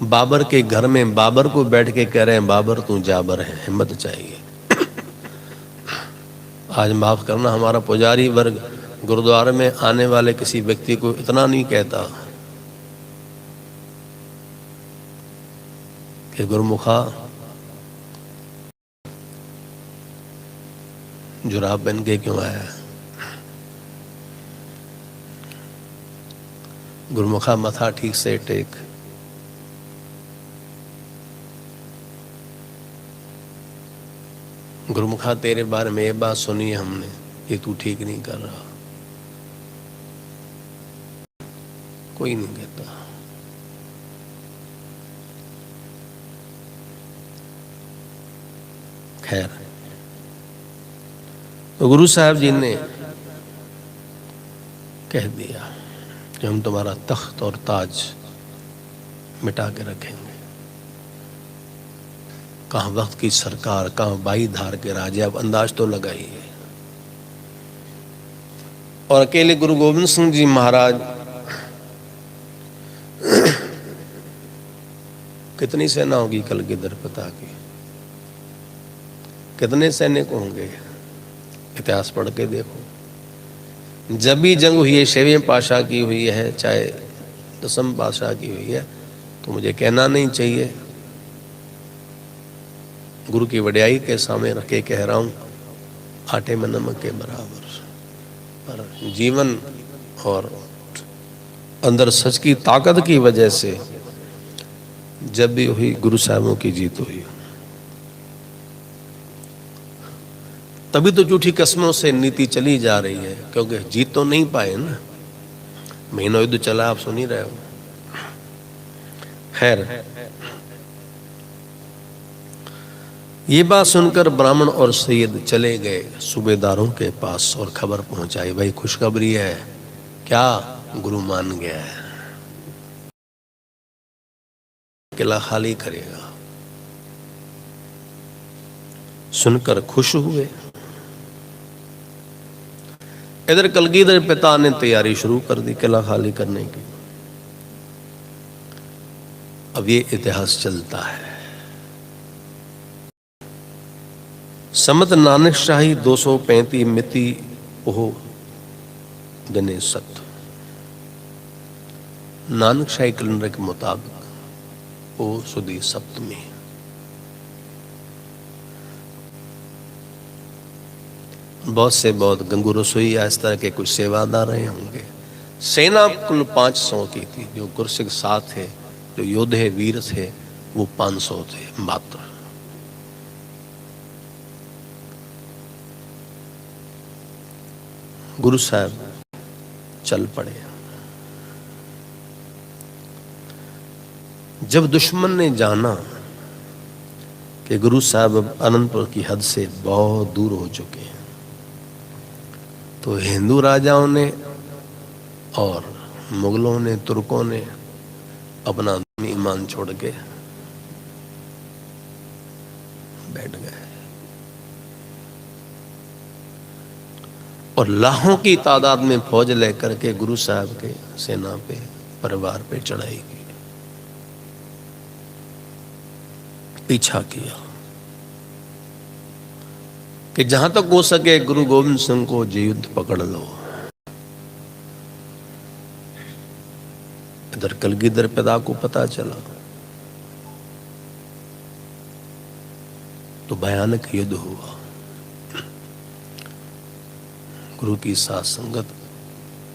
बाबर के घर में बाबर को बैठ के कह रहे हैं, बाबर तू जाबर है, हिम्मत चाहिए। आज माफ करना, हमारा पुजारी वर्ग गुरुद्वारे में आने वाले किसी व्यक्ति को इतना नहीं कहता कि गुरुमुखा जुराब पहन के क्यों आया, गुरुमुखा मथा ठीक से टेक। गुरुमुखा तेरे बारे में ये बात सुनी है हमने, ये तू ठीक नहीं कर रहा। कोई नहीं कहता। खैर, तो गुरु साहब जी ने कह दिया कि हम तुम्हारा तख्त और ताज मिटा के रखेंगे। कहाँ वक्त की सरकार, कहाँ बाई धार के राजे, अब अंदाज तो लगाइए। और अकेले गुरु गोविंद सिंह जी महाराज, कितनी सेना होगी कलगीधर पिता की, कितने सैनिक होंगे, इतिहास पढ़ के देखो। जब भी जंग हुई है, 6वें पातशाह की हुई है, चाहे 10वें पातशाह की हुई है, तो मुझे कहना नहीं चाहिए, गुरु की वड्याई के सामने रख के कह रहा हूं, आटे में नमक के बराबर। पर जीवन और अंदर सच की ताकत की वजह से जब भी हुई गुरु साहबों की जीत हुई। तभी तो झूठी कस्मों से नीति चली जा रही है, क्योंकि जीत तो नहीं पाए ना। महीनों युद्ध चला, आप सुन ही रहे हो। खैर, ये बात सुनकर ब्राह्मण और सैयद चले गए सूबेदारों के पास और खबर पहुंचाई, भाई खुशखबरी है, क्या गुरु मान गया है, किला खाली करेगा। सुनकर खुश हुए। इधर कलगीधर पिता ने तैयारी शुरू कर दी किला खाली करने की। अब ये इतिहास चलता है। समत नानक शाही 235 मिति ओह दिने सत। नानक शाही कैलेंडर के मुताबिक ओ सुदी सप्तमी। बहुत से बहुत गंगू रसोई या इस तरह के कुछ सेवादार रहे होंगे। सेना कुल 500 की थी। जो गुरसिख 7 थे, जो योद्धे वीर थे वो 500 थे मात्र। गुरु साहब चल पड़े। जब दुश्मन ने जाना कि गुरु साहब अब अनंतपुर की हद से बहुत दूर हो चुके हैं, तो हिंदू राजाओं ने और मुगलों ने, तुर्कों ने अपना ईमान छोड़ के बैठ गए और लाखों की तादाद में फौज लेकर के गुरु साहब के सेना पे, परिवार पे चढ़ाई की, पीछा किया कि जहां तक हो सके गुरु गोविंद सिंह को युद्ध पकड़ लो। इधर कलगीधर पिता को पता चला तो भयानक युद्ध हुआ। गुरु की साथ संगत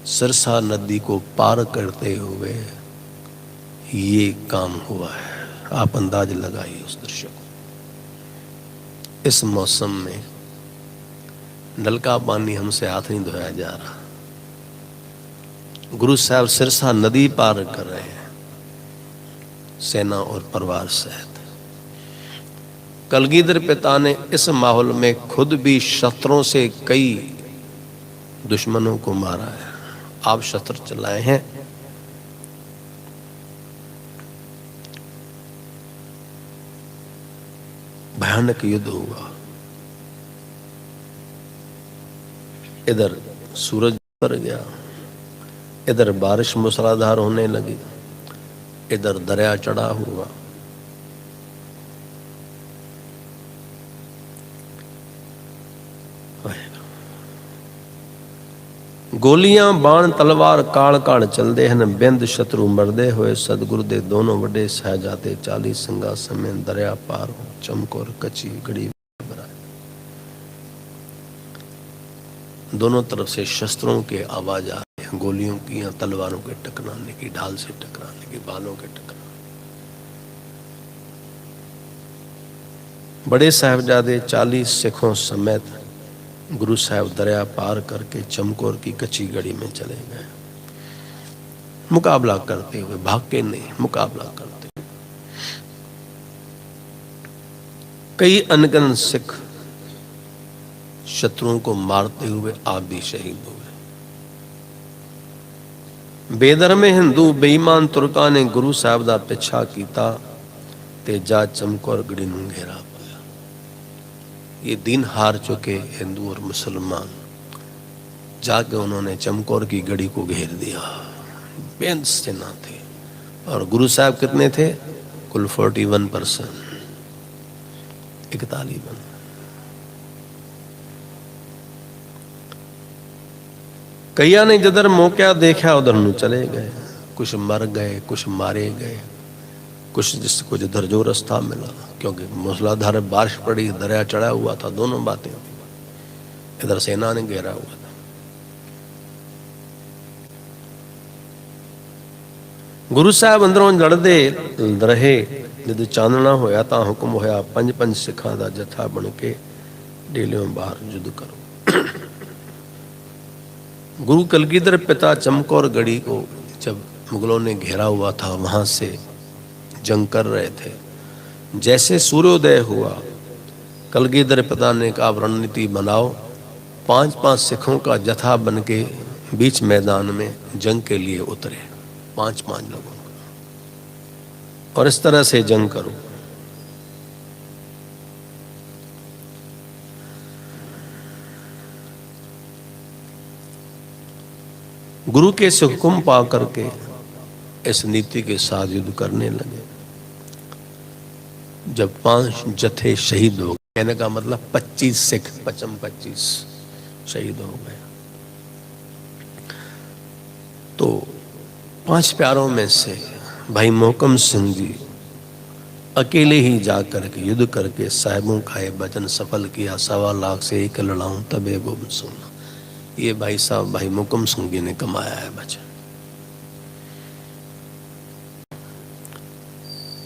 सरसा नदी को पार करते हुए ये काम हुआ है। आप अंदाज लगाइए उस दृश्य को। इस मौसम में नल का पानी हमसे हाथ नहीं धोया जा रहा। गुरु साहब सिरसा नदी पार कर रहे हैं सेना और परिवार सहित। कलगीधर पिता ने इस माहौल में खुद भी शस्त्रों से कई दुश्मनों को मारा है। आप शस्त्र चलाए हैं। भयानक युद्ध हुआ। इधर सूरज पर गया, इधर बारिश मूसलाधार होने लगी, इधर दरिया चढ़ा हुआ। गोलियां बाण तलवार काल काल चलदे हन। बिंद शत्रु मरदे होए सतगुरु दे दोनों वड्डे सहजादे 40 संगा समेत दरिया पार हो। चमकोर कच्ची गड़ी दोनों तरफ से शस्त्रों के आवाज आ रहे हैं, गोलियों की या तलवारों के टकराने की, ढाल से टकराने की, बालों के टकराने। बड़े साहिबजादे 40 सिखों समेत गुरु साहब दरिया पार करके चमकोर की कच्ची गड़ी में चले गए। मुकाबला करते हुए, भाग के नहीं, मुकाबला करते हुए। कई अनगिनत सिख शत्रुओं को मारते हुए आप भी शहीद हुए। बेधर्म हिंदू बेईमान तुर्का ने गुरु साहब का पिछा किया ते जा चमकोर गड़ी नूं घेरा पाया। ये दिन हार चुके हिंदू और मुसलमान जाके उन्होंने चमकोर की गड़ी को घेर दिया। बेंच सेना थे और गुरु साहब कितने थे? कुल 41%, 41। कईया ने जिधर मौका देखा उधर नूं चले गए। कुछ मर गए, कुछ मारे गए, कुछ जिसको जिधर जो रास्ता मिला, क्योंकि मूसलाधार बारिश पड़ी, दरिया चढ़ा हुआ था। दोनों बातें, इधर सेना ने घेरा हुआ था। गुरु साहब अंदरों लड़दे रहे। जद चांदना होया तां हुक्म होया 5-5 सिखां दा जथा बन के डेलियों बाहर युद्ध करो। गुरु कलगीधर पिता चमकौर गढ़ी को जब मुगलों ने घेरा हुआ था, वहां से जंग कर रहे थे। जैसे सूर्योदय हुआ कलगीधर पिता ने कहा रणनीति बनाओ, 5-5 सिखों का जत्था बन के बीच मैदान में जंग के लिए उतरे, 5-5 लोगों का, और इस तरह से जंग करो। गुरु के से हुक्म पा करके इस नीति के साथ युद्ध करने लगे। जब 5 जत्थे शहीद हो गए, कहने का मतलब 25 सिख, 25 शहीद हो गए, तो 5 प्यारों में से भाई मोहकम सिंह जी अकेले ही जा करके युद्ध करके साहिबों का ये वचन सफल किया, 1.25 लाख से एक लड़ाऊं तबे गोबिंद सुनना। ये भाई साहब भाई मोहकम सिंह जी ने कमाया है वचन।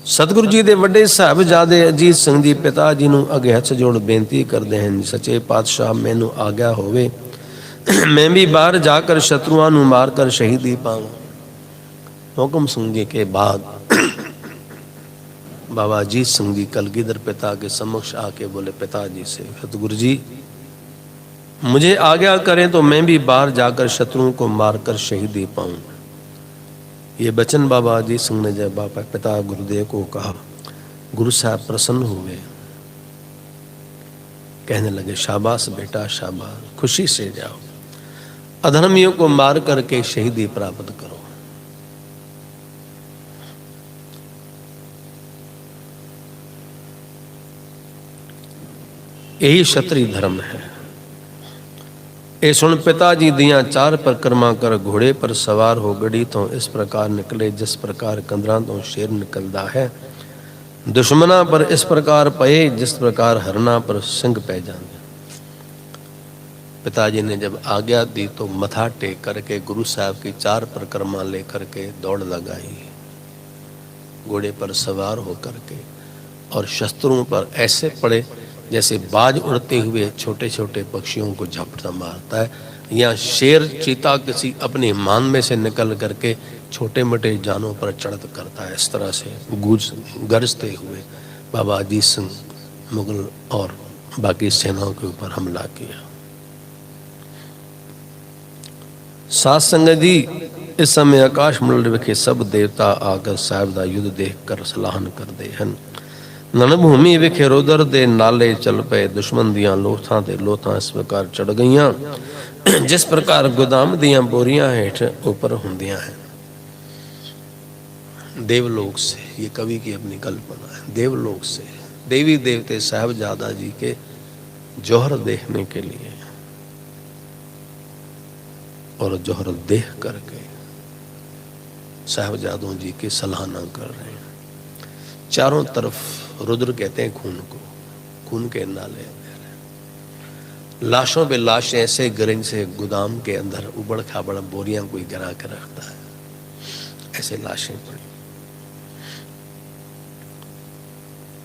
सतगुरु जी दे वड्डे साहिबजादे अजीत सिंह जी पिता जी नूं अगे हथ जोड़ बेनती करते हैं, सच्चे पातशाह मैनू आग्या होवे मैं भी बाहर जाकर शत्रुओं नूं मार कर शहीदी पाऊं। मोहकम सिंह जी के बाद बाबा अजीत सिंह जी कलगीधर पिता के समक्ष आके बोले पिताजी से, सतगुरु जी मुझे आज्ञा करें तो मैं भी बाहर जाकर शत्रुओं को मारकर शहीदी पाऊं। ये वचन बाबा अजीत सिंह ने जब बाबा पिता गुरुदेव को कहा, गुरु साहब प्रसन्न हुए, कहने लगे शाबाश बेटा शाबाश, खुशी से जाओ, अधर्मियों को मार करके शहीदी प्राप्त करो। यही क्षत्रिय धर्म है। ए सुन पिताजी दियां 4 परिक्रमा कर, घोड़े पर सवार हो गड़ी तो इस प्रकार निकले जिस प्रकार कंदरा तो शेर निकलता है, दुश्मना पर इस प्रकार पए जिस प्रकार हरना पर सिंह पै जाते। पिताजी ने जब आज्ञा दी तो मथा टेक करके गुरु साहब की 4 परिक्रमा लेकर के दौड़ लगाई, घोड़े पर सवार होकर के, और शस्त्रों पर ऐसे पड़े जैसे बाज उड़ते हुए छोटे छोटे पक्षियों को झपटा मारता है, या शेर चीता किसी अपनी मान में से निकल करके छोटे मोटे जानों पर चढ़त करता है, इस तरह से गरजते हुए बाबा अजीत सिंह मुगल और बाकी सेनाओं के ऊपर हमला किया। सात संगत जी, इस समय आकाश मंडल विखे सब देवता आकर साहिब दा युद्ध देख कर सलाहन करते हैं। ननभूमि विखे रोदर दे नाले चल पे, दुश्मन दियां लोथां ते लोथां इस प्रकार चढ़ गईयां जिस प्रकार गोदाम दियां बोरियां हेठ ऊपर हुंदियां हैं। देवलोक से, ये कवि की अपनी कल्पना है, देवलोक से देवी देवते साहिबजादा जी के जौहर देखने के लिए, और जौहर देख करके साहिबजादों जी की सराहना कर रहे हैं। चारों तरफ रुद्र कहते हैं खून को, खून के नाले, लाशों पे लाशें ऐसे गिरें से गोदाम के अंदर उबड़ खाबड़ बोरियां कोई गिरा के रखता है, ऐसे लाशें पड़ी।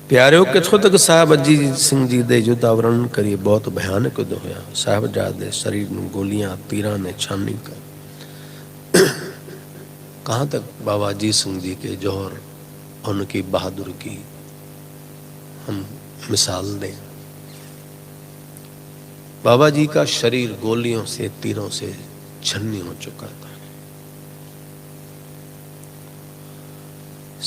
प्यारियों किथों तक साहब अजीत सिंह जी दे युद्ध आवरण करिए, बहुत भयानक युद्ध होया। साहिबजादे शरीर में गोलियां तीरां ने छानी कर कहां तक बाबा अजीत सिंह जी के जौहर, उनकी बहादुर की हम मिसाल दें। बाबा जी का शरीर गोलियों से तीरों से छन्नी हो चुका था।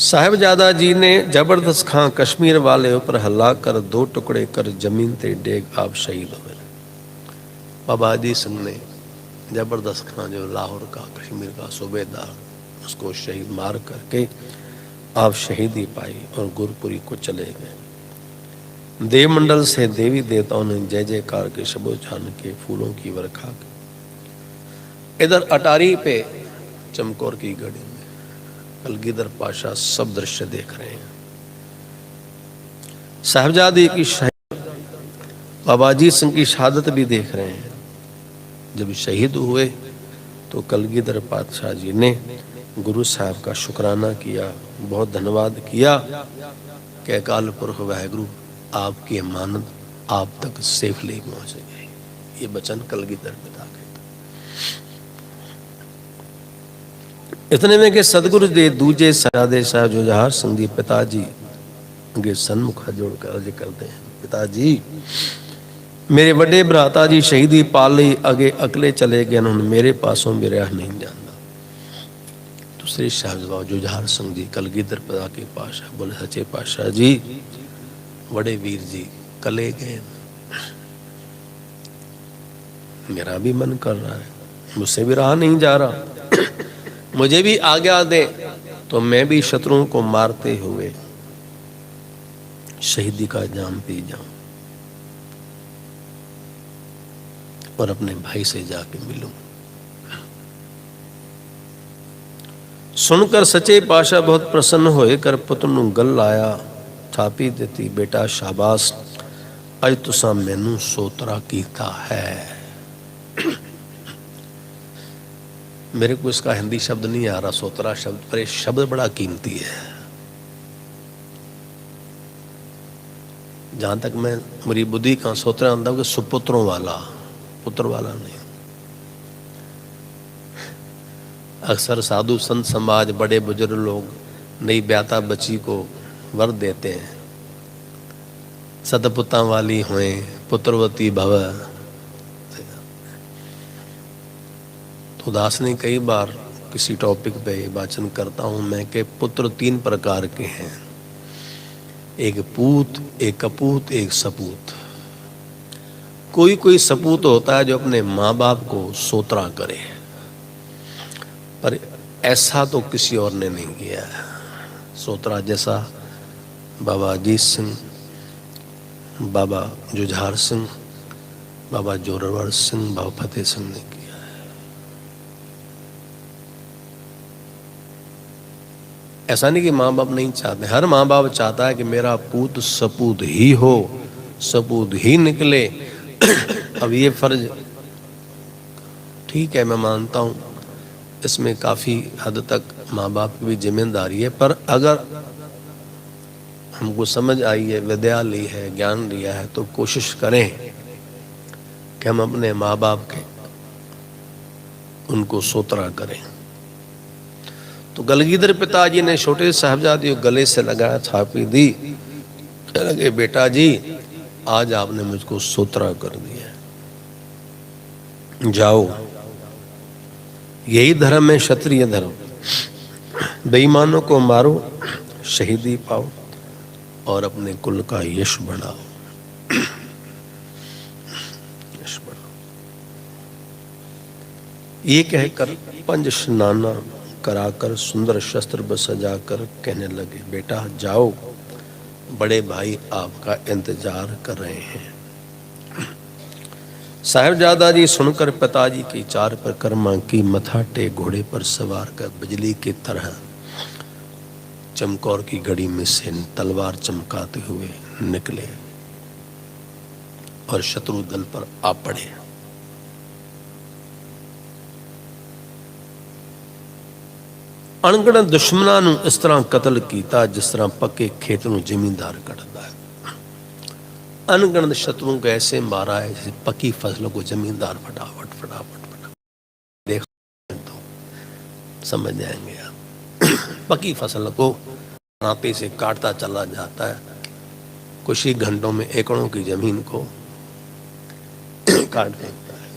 साहिबजादा जी ने जबरदस्त खां कश्मीर वाले ऊपर हल्ला कर 2 टुकड़े कर जमीन ते डेग आप शहीद हुए। बाबा अजीत सिंह ने जबरदस्त खां जो लाहौर का कश्मीर का सूबेदार, उसको शहीद मार करके आप शहीदी पाई और गुरपुरी को चले गए। देवमंडल से देवी देवताओं ने जय जयकार के शबोचान के फूलों की वर्षा की। इधर अटारी पे चमकौर की गढ़ी में कलगीधर पाशा सब दृश्य देख रहे हैं। साहिबजादे की बाबा अजीत सिंह की शहादत भी देख रहे हैं। जब शहीद हुए तो कलगीधर पातशाह जी ने गुरु साहब का शुक्राना किया, बहुत धन्यवाद किया कि अकाल पुरख वाहिगुरु आपकी अमानत आप तक सेफली पहुंच गई। ये वचन कलगीधर पिता के। इतने में के सतगुरु दे दूजे साधे साहब जुझार सिंह जी पिताजी के सन्मुख जोड़कर अर्ज करते हैं, पिता जी मेरे वड्डे भराता जी शहीदी पा लई अगे अकले चले गए हुण मेरे पासों भी रह नहीं जाता। दूसरे साहिब जुझार सिंह जी कलगीधर पिता के पातशाह बोले सच्चे पातशाह जी बड़े वीर जी कले गए, मेरा भी मन कर रहा है, मुझसे भी रहा नहीं जा रहा, मुझे भी आज्ञा दे तो मैं भी शत्रुओं को मारते हुए शहीदी का जाम पी जाऊं और अपने भाई से जाके मिलूं। सुनकर सच्चे पातशाह बहुत प्रसन्न होए कर पुत्र नूं गल लाया, थापी देती बेटा शाबाश अज तुसा मैनू सोतरा कीता है। मेरे को इसका हिंदी शब्द नहीं आ रहा सोतरा शब्द, पर ये शब्द बड़ा कीमती है। जहां तक मैं मेरी बुद्धि का सोतरा आंदा कि सुपुत्रों वाला, पुत्र वाला नहीं। अक्सर साधु संत समाज बड़े बुजुर्ग लोग नई ब्याता बच्ची को वर देते हैं, सतपुता वाली हुए पुत्रवती भव। तो दास ने कई बार किसी टॉपिक पे वाचन करता हूं मैं कि पुत्र 3 प्रकार के हैं, एक पूत, एक कपूत, एक सपूत। कोई कोई सपूत होता है जो अपने माँ बाप को सोतरा करे, पर ऐसा तो किसी और ने नहीं किया है। सोतरा जैसा बाबा अजीत सिंह, बाबा जुझार सिंह, बाबा जोरावर सिंह, बाबा फतेह सिंह ने किया है। ऐसा नहीं कि माँ बाप नहीं चाहते, हर माँ बाप चाहता है कि मेरा पूत सपूत ही हो, सपूत ही निकले। अब ये फर्ज ठीक है, मैं मानता हूँ इसमें काफ़ी हद तक माँ बाप की भी जिम्मेदारी है, पर अगर हमको समझ आई है, विद्या ली है, ज्ञान लिया है, तो कोशिश करें कि हम अपने माँ बाप के उनको सोतरा करें। तो गलगीधर पिताजी ने छोटे साहबजादे को गले से लगाया, थापी दी, लगे बेटा जी आज आपने मुझको सोतरा कर दिया, जाओ यही धर्म है, क्षत्रिय धर्म। बेईमानों को मारो, शहीदी पाओ और अपने कुल का यश बढ़ाओ, यश बढ़ाओ। ये कहकर पंच स्नाना कराकर सुंदर शस्त्र सजाकर कहने लगे बेटा जाओ, बड़े भाई आपका इंतजार कर रहे हैं। साहिबजादा जी सुनकर पिताजी की 4 परिक्रमा की, मथाटे घोड़े पर सवार कर बिजली की तरह चमकौर की घड़ी में से तलवार चमकाते हुए निकले और शत्रु दल पर आ पड़े। अणगण दुश्मनां नूं इस तरह कतल कीता जिस तरह पक्के खेत नूं जिमींदार कटदा है। अनगणत शत्रुओं को ऐसे मारा है जैसे पकी फसलों को जमींदार फटाफट फटाफट फटाफट देख तो समझ जाएंगे आप। पकी फसल को नाते से काटता चला जाता है, कुछ ही घंटों में एकड़ों की जमीन को काट देता है।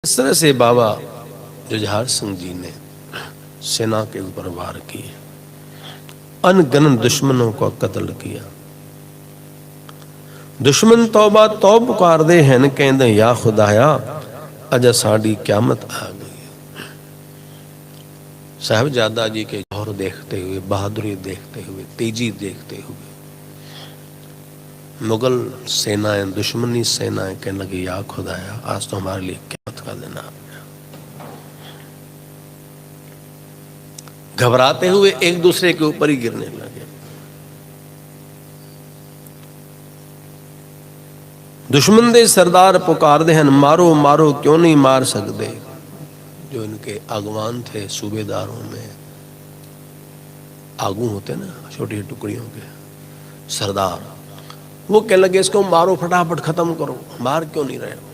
इस तरह से बाबा जुझार सिंह जी ने सेना के ऊपर वार किए, अनगिनत दुश्मनों का कत्ल किया। दुश्मन तौबा तौब पुकार दे हैं, कहते या खुदाया अज साड़ी क्यामत आ गई। साहिबजादा जी के जोर देखते हुए, बहादुरी देखते हुए, तेजी देखते हुए मुगल सेनाएं, दुश्मनी सेनाएं कहने लगी या खुदाया आज तो हमारे लिए क्यामत का दिन आ गया। घबराते हुए एक दूसरे के ऊपर ही गिरने लगे। दुश्मन दे सरदार पुकार दे हैं, मारो मारो क्यों नहीं मार सकते। जो इनके आगवान थे सूबेदारों में, आगू होते ना छोटी टुकड़ियों के सरदार, वो कहने लगे इसको मारो फटाफट खत्म करो, मार क्यों नहीं रहे हो।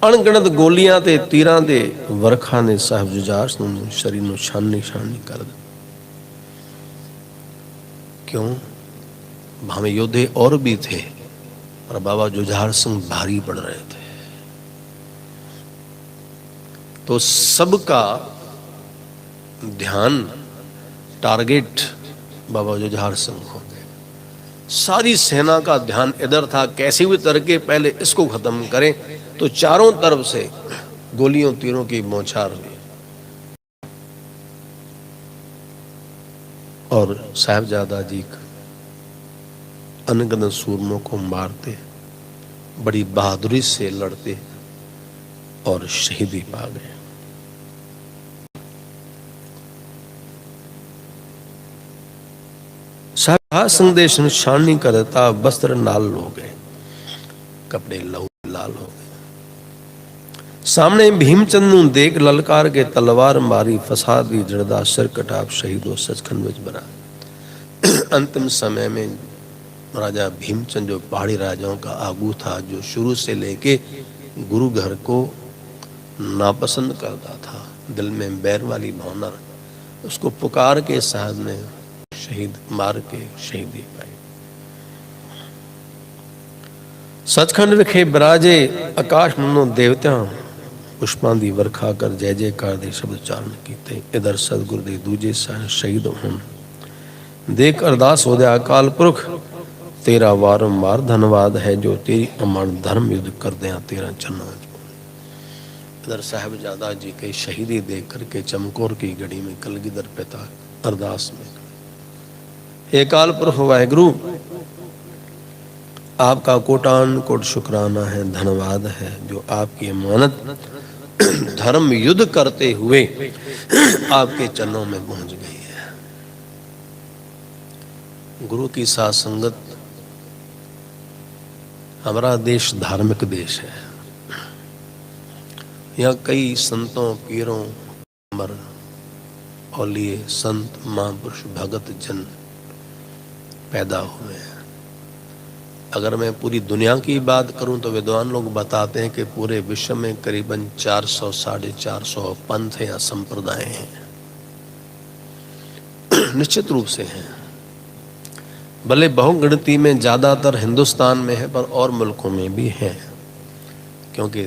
अणगिणत गोलियां ते तीरां दे वरखा ने साहिब जुझार सिंह शरीर नूं छानी छानी कर दिया। क्यों? वहां में योद्धे और भी थे, पर बाबा जुझार सिंह भारी पड़ रहे थे, तो सबका ध्यान टारगेट बाबा जुझार सिंह हो गए। सारी सेना का ध्यान इधर था, कैसे भी करके पहले इसको खत्म करें। तो चारों तरफ से गोलियों तीरों की बौछार हुई और साहिबजादा जी अनगिनत सूरमों को मारते, बड़ी बहादुरी से लड़ते और शहीदी पा गए। साहब संदेश छानी करता वस्त्र नाल हो गए, कपड़े लहू लाल हो गए। सामने भीमचंद नूं देख ललकार के तलवार मारी, फसा दी जड़दा सिर कटाप शहीदों सचखंड विच बना। अंतिम समय में राजा भीमचंद जो पहाड़ी राजाओं का आगू था, जो शुरू से लेके गुरु घर को नापसंद करता था, दिल में बैर वाली भावना, उसको पुकार के साहब ने शहीद मार के शहीदी पाई। सचखंड विखे बिराजे आकाश मनो देवता, पुष्पां दी वरखा कर जय जयकार दे शब्द उच्चारण कीते। इधर सतगुरु दे दूजे सन शहीद होन, देख अरदास हो दे अकाल पुरख, तेरा वारंवार धन्यवाद है जो तेरी अमन धर्म युद्ध कर दे तेरा चरणों। इधर साहिबजादा जी के शहीदी देख करके चमकौर की गढ़ी में कलगीधर पिता अरदास में, हे अकाल पुरख वाहिगुरु, आपका कोटान कोट शुक्राना है, धन्यवाद है जो आपकी अमानत धर्म युद्ध करते हुए आपके चरणों में पहुंच गई है। गुरु की साथ संगत, हमारा देश धार्मिक देश है। यहाँ कई संतों पीरों अमर औलिए संत महापुरुष भगत जन पैदा हुए हैं। अगर मैं पूरी दुनिया की बात करूं तो विद्वान लोग बताते हैं कि पूरे विश्व में करीबन 400 साढ़े 400 पंथ या संप्रदाय हैं। निश्चित रूप से हैं, भले बहुगिनती में ज्यादातर हिंदुस्तान में है, पर और मुल्कों में भी हैं, क्योंकि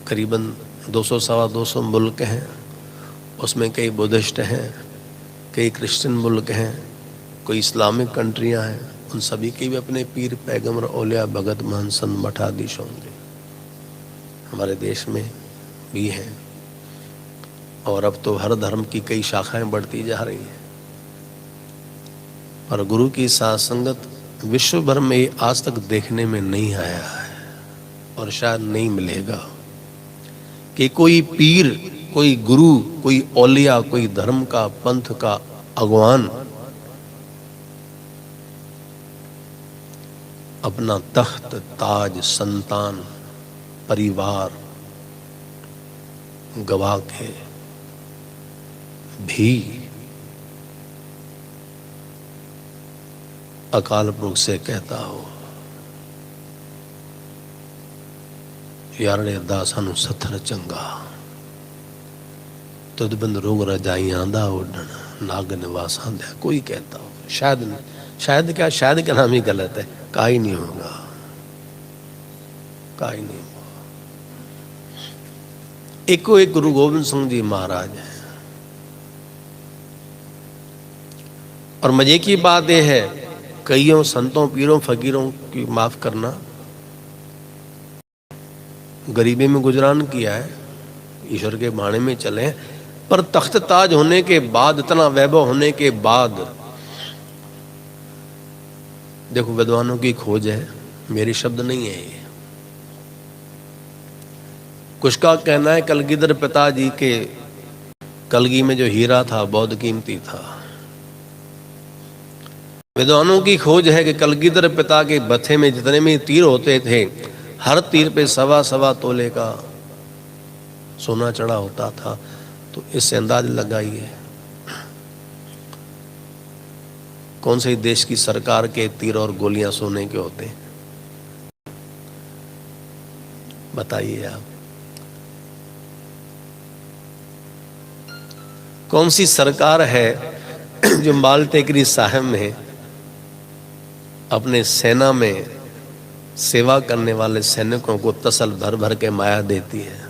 करीबन 200 सवा 200 मुल्क हैं। उसमें कई बुद्धिस्ट हैं, कई क्रिश्चियन मुल्क हैं, कोई इस्लामिक कंट्रियां हैं। उन सभी के भी अपने पीर पैगंबर औलिया भगत महंत संत मठाधीश होंगे। हमारे देश में भी हैं, और अब तो हर धर्म की कई शाखाएं बढ़ती जा रही हैं। पर गुरु की साथ संगत विश्व भर में आज तक देखने में नहीं आया है, और शायद नहीं मिलेगा, कि कोई पीर, कोई गुरु, कोई औलिया, कोई धर्म का पंथ का अगवान अपना तख्त ताज संतान परिवार गवा के भी अकाल पुरख से कहता हो, यारने अरदा सानू सत्थर चंगा, तुद बंद रोग रजाइयां दा उडन नाग निवासां दे। कोई कहता हो, शायद नहीं, शायद क्या, शायद का नाम ही गलत है, का ही नहीं होगा, का ही नहीं होगा। एको एक गुरु गोविंद सिंह जी महाराज है। और मजे की बात यह है, कईयों संतों पीरों फकीरों की माफ करना, गरीबी में गुजरान किया है, ईश्वर के भाने में चले, पर तख्त ताज होने के बाद, इतना वैभव होने के बाद, देखो विद्वानों की खोज है, मेरी शब्द नहीं है ये। कुछ का कहना है कलगीधर पिताजी के कलगी में जो हीरा था बहुत कीमती था। विद्वानों की खोज है कि कलगीधर पिता के बथे में जितने में तीर होते थे, हर तीर पे 1.25 तोले का सोना चढ़ा होता था। तो इससे अंदाज लगाइए कौन से देश की सरकार के तीर और गोलियां सोने के होते हैं, बताइए आप। कौन सी सरकार है जो माल टेकरी साहिब में अपने सेना में सेवा करने वाले सैनिकों को तसल भर भर के माया देती है।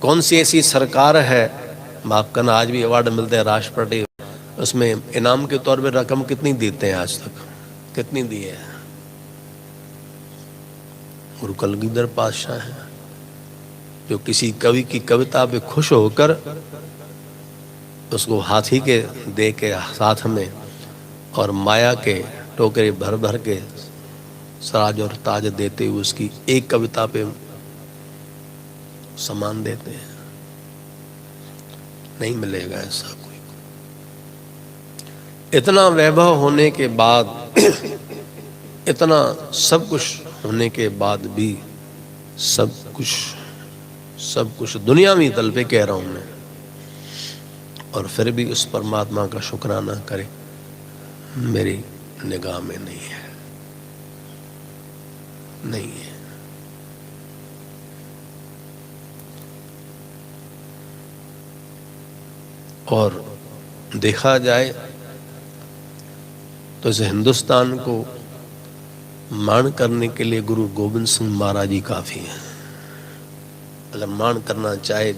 कौन सी ऐसी सरकार है, माफ करना, आज भी अवार्ड मिलते हैं राष्ट्रपति, उसमें इनाम के तौर पे रकम कितनी देते हैं आज तक, कितनी दी है? गुरु कलगीधर पातशाह है जो किसी कवि की कविता पे खुश होकर उसको हाथी के दे के साथ में और माया के टोकरे भर भर के सराज और ताज देते हुए उसकी एक कविता पे सम्मान देते हैं। नहीं मिलेगा ऐसा कोई। इतना वैभव होने के बाद, इतना सब कुछ होने के बाद भी सब कुछ दुनियावी तल पे कह रहा हूं मैं, और फिर भी उस परमात्मा का शुक्राना करे, मेरी निगाह में नहीं है, नहीं है। और देखा जाए तो इस हिंदुस्तान को मान करने के लिए गुरु गोविंद सिंह महाराज ही काफी है। अगर मान करना चाहे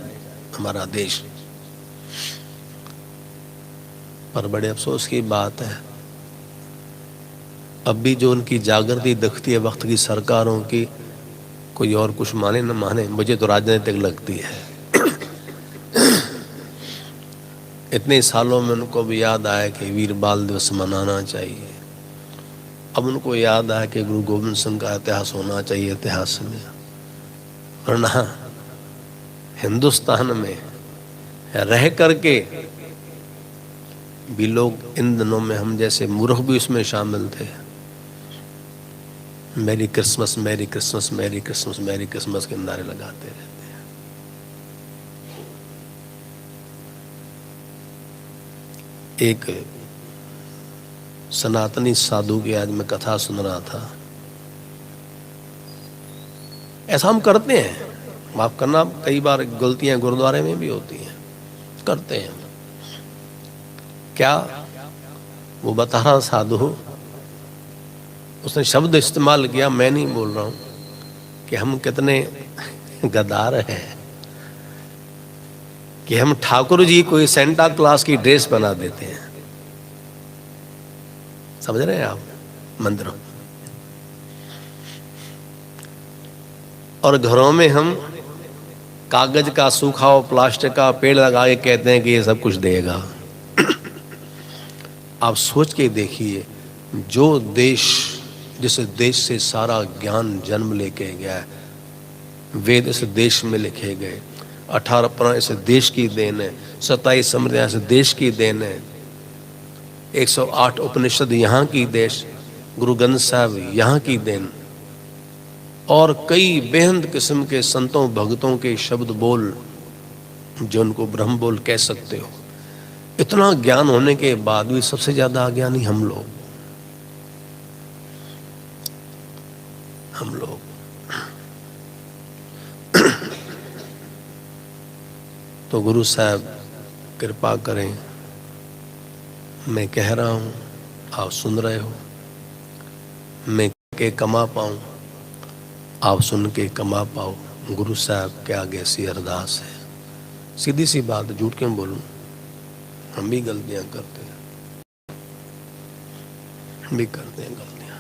हमारा देश, पर बड़े अफसोस की बात है अब भी जो उनकी जागृति दिखती है वक्त की सरकारों की, कोई और कुछ माने न माने, मुझे तो राजनीतिक लगती है। इतने सालों में उनको भी याद आया कि वीर बाल दिवस मनाना चाहिए। अब उनको याद आया कि गुरु गोविंद सिंह का इतिहास होना चाहिए इतिहास में, वरना हिंदुस्तान में रह करके भी लोग इन दिनों में, हम जैसे मूर्ख भी उसमें शामिल थे, merry Christmas merry Christmas merry Christmas merry Christmas के नारे लगाते रहते हैं। एक सनातनी साधु की आज मैं कथा सुन रहा था। ऐसा हम करते हैं, माफ करना, कई बार गलतियां गुरुद्वारे में भी होती हैं, करते हैं। क्या वो बता रहा साधु, उसने शब्द इस्तेमाल किया, मैं नहीं बोल रहा हूं, कि हम कितने गद्दार हैं कि हम ठाकुर जी कोई सेंटा क्लास की ड्रेस बना देते हैं। समझ रहे हैं आप? मंदिरों और घरों में हम कागज का, सूखा और प्लास्टिक का पेड़ लगा के कहते हैं कि ये सब कुछ देगा। आप सोच के देखिए, जो देश, जिस देश से सारा ज्ञान जन्म लेके गया है, वेद इस देश में लिखे गए, 18 पुराण इस देश की देन है, 27 स्मृतियां इस देश की देन है, 108 उपनिषद यहाँ की देश, गुरु ग्रंथ साहब यहाँ की देन, और कई बेहद किस्म के संतों भक्तों के शब्द बोल जो उनको ब्रह्म बोल कह सकते हो। इतना ज्ञान होने के बाद भी सबसे ज्यादा अज्ञानी हम लोग। तो गुरु साहब कृपा करें, मैं कह रहा हूं, आप सुन रहे हो, मैं के कमा पाऊं, आप सुन के कमा पाओ, गुरु साहब के आगे ऐसी अरदास है। सीधी सी बात, झूठ क्यों बोलूं, हम भी गलतियां करते हैं, हम भी करते हैं गलतियां।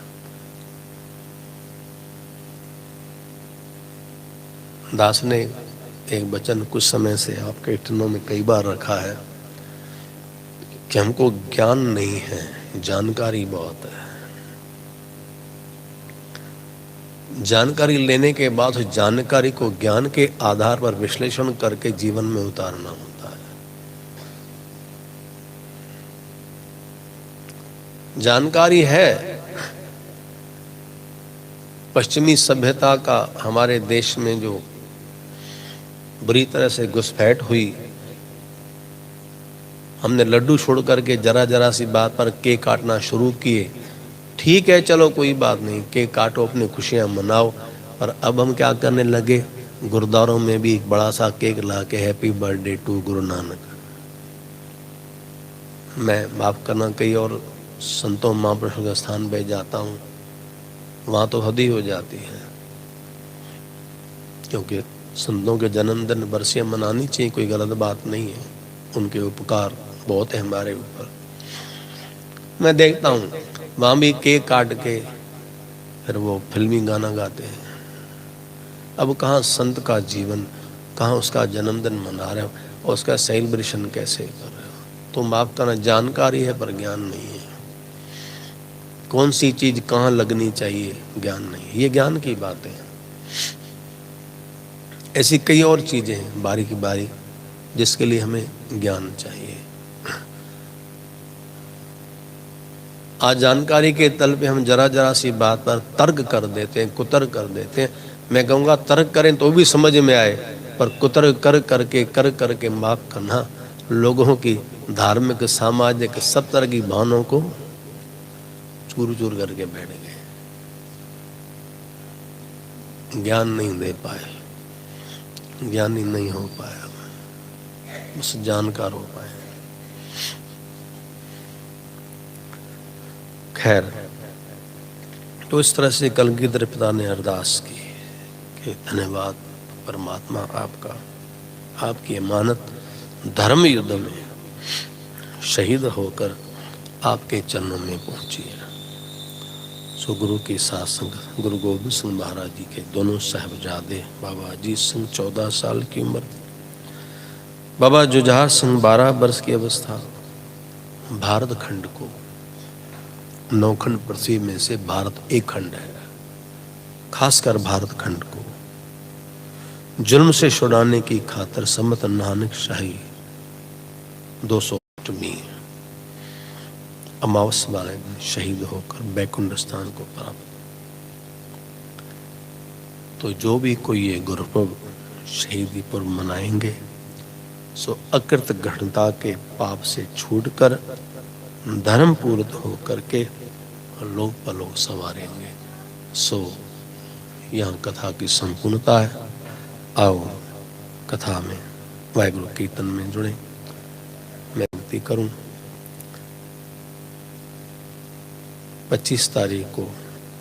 दास ने एक वचन कुछ समय से आपके कीर्तनों में कई बार रखा है कि हमको ज्ञान नहीं है, जानकारी बहुत है। जानकारी लेने के बाद उस जानकारी को ज्ञान के आधार पर विश्लेषण करके जीवन में उतारना होता है। जानकारी है, पश्चिमी सभ्यता का हमारे देश में जो बुरी तरह से घुसपैठ हुई, हमने लड्डू छोड़ करके जरा जरा सी बात पर केक काटना शुरू किए। ठीक है, चलो कोई बात नहीं, केक काटो, अपनी खुशियां मनाओ, पर अब हम क्या करने लगे, गुरुद्वारों में भी एक बड़ा सा केक ला के happy birthday to Guru Nanak. मैं माफ करना, कई और संतों महापुरुषों के स्थान पे जाता हूँ, वहाँ तो हद ही हो जाती है, क्योंकि संतों के जन्मदिन बरसियाँ मनानी चाहिए, कोई गलत बात नहीं है, उनके उपकार बहुत है हमारे ऊपर। मैं देखता हूँ वहाँ भी केक काट के फिर वो फिल्मी गाना गाते हैं। अब कहाँ संत का जीवन, कहाँ उसका जन्मदिन मना रहे हो और उसका सेलिब्रेशन कैसे कर रहे हो। तुम माफ करना, जानकारी है पर ज्ञान नहीं है। कौन सी चीज कहाँ लगनी चाहिए ज्ञान नहीं, ये ज्ञान की बातें हैं। ऐसी कई और चीजें हैं बारी की बारी जिसके लिए हमें ज्ञान चाहिए। आज जानकारी के तल पे हम जरा जरा सी बात पर तर्क कर देते हैं, कुतर्क कर देते हैं। मैं कहूँगा तर्क करें तो भी समझ में आए, पर कुतर्क कर करके माफ करना, लोगों की धार्मिक सामाजिक सब तरह की भावनाओं को चूर चूर करके बैठ गए, ज्ञान नहीं दे पाए, ज्ञानी नहीं हो पाया, बस जानकार हो पाए। खैर, तो इस तरह से कलगीधर पिता ने अरदास की कि धन्यवाद परमात्मा आपका, आपकी अमानत धर्म युद्ध में शहीद होकर आपके चरणों में पहुंची है। सो गुरु की साथ संगत गुरु गोबिंद सिंह महाराज जी के दोनों साहबजादे बाबा अजीत सिंह 14 साल की उम्र, बाबा जुझार सिंह 12 वर्ष की अवस्था, भारत खंड को 9 खंड पृथ्वी में से भारत एक खंड है, खासकर भारत खंड को जुल्म से छुड़ाने की खातिर सम्मत नानक शाही 208वीं अमावस वाले दिन शहीद होकर बैकुंठ स्थान को प्राप्त। तो जो भी कोई ये गुरुपर्व शहीदी पर्व मनाएंगे, सो अकृत घटना के पाप से छूटकर धर्म पूर्ण होकर के लोक पलोक संवारेंगे। सो यहाँ कथा की संपूर्णता है। आओ कथा में वाहिगुरु कीर्तन में जुड़े। मैं विनती करूं, 25 तारीख को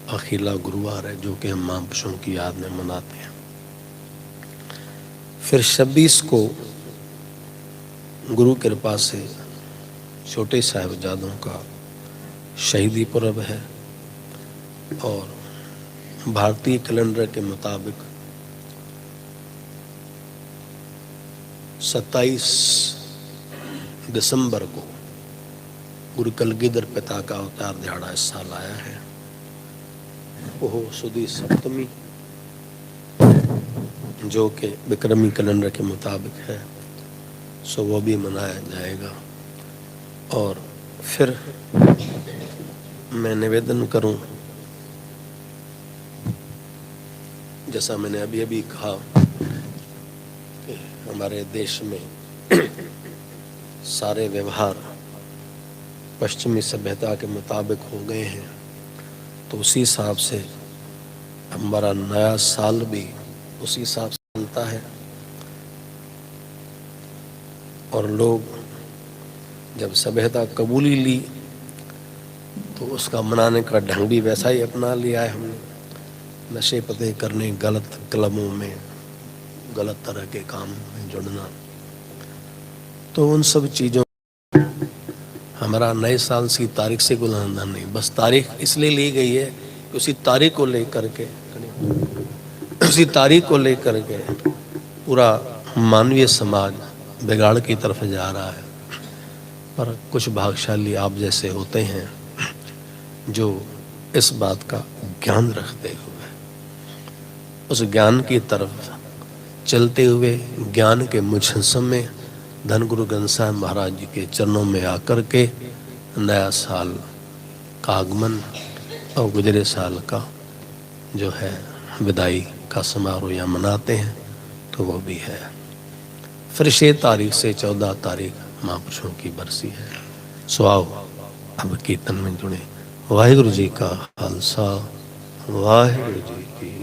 अखिला गुरुवार है, जो कि हम महापुरुषों की याद में मनाते हैं। फिर 26 को गुरु कृपा से छोटे साहिबजादों का शहीदी पर्व है, और भारतीय कैलेंडर के मुताबिक 27 दिसंबर को गुरु कलगीधर पिता का अवतार दिहाड़ा इस साल आया है। वो सुदी सप्तमी, जो कि विक्रमी कैलेंडर के मुताबिक है, सो वो भी मनाया जाएगा। और फिर मैं निवेदन करूं, जैसा मैंने अभी अभी कहा कि हमारे देश में सारे व्यवहार पश्चिमी सभ्यता के मुताबिक हो गए हैं, तो उसी हिसाब से हमारा नया साल भी उसी हिसाब से चलता है। और लोग जब सभ्यता कबूली ली तो उसका मनाने का ढंग भी वैसा ही अपना लिया है हमने। नशे पते करने, गलत क्लबों में, गलत तरह के काम में जुड़ना, तो उन सब चीज़ों हमारा नए साल की तारीख से कोई लेना नहीं। बस तारीख इसलिए ली गई है कि उसी तारीख को लेकर के पूरा मानवीय समाज बिगाड़ की तरफ जा रहा है। पर कुछ भाग्यशाली आप जैसे होते हैं जो इस बात का ज्ञान रखते हुए उस ज्ञान की तरफ चलते हुए ज्ञान के मुझस्सम में धन गुरु ग्रंथ साहिब महाराज जी के चरणों में आकर के नया साल का आगमन और गुजरे साल का जो है विदाई का समारोह यहाँ मनाते हैं, तो वो भी है। फिर 6 तारीख से 14 तारीख महापुरुषों की बरसी है। सो आओ अब कीर्तन में जुड़े। वाहिगुरु जी का खालसा, वाहिगुरु जी की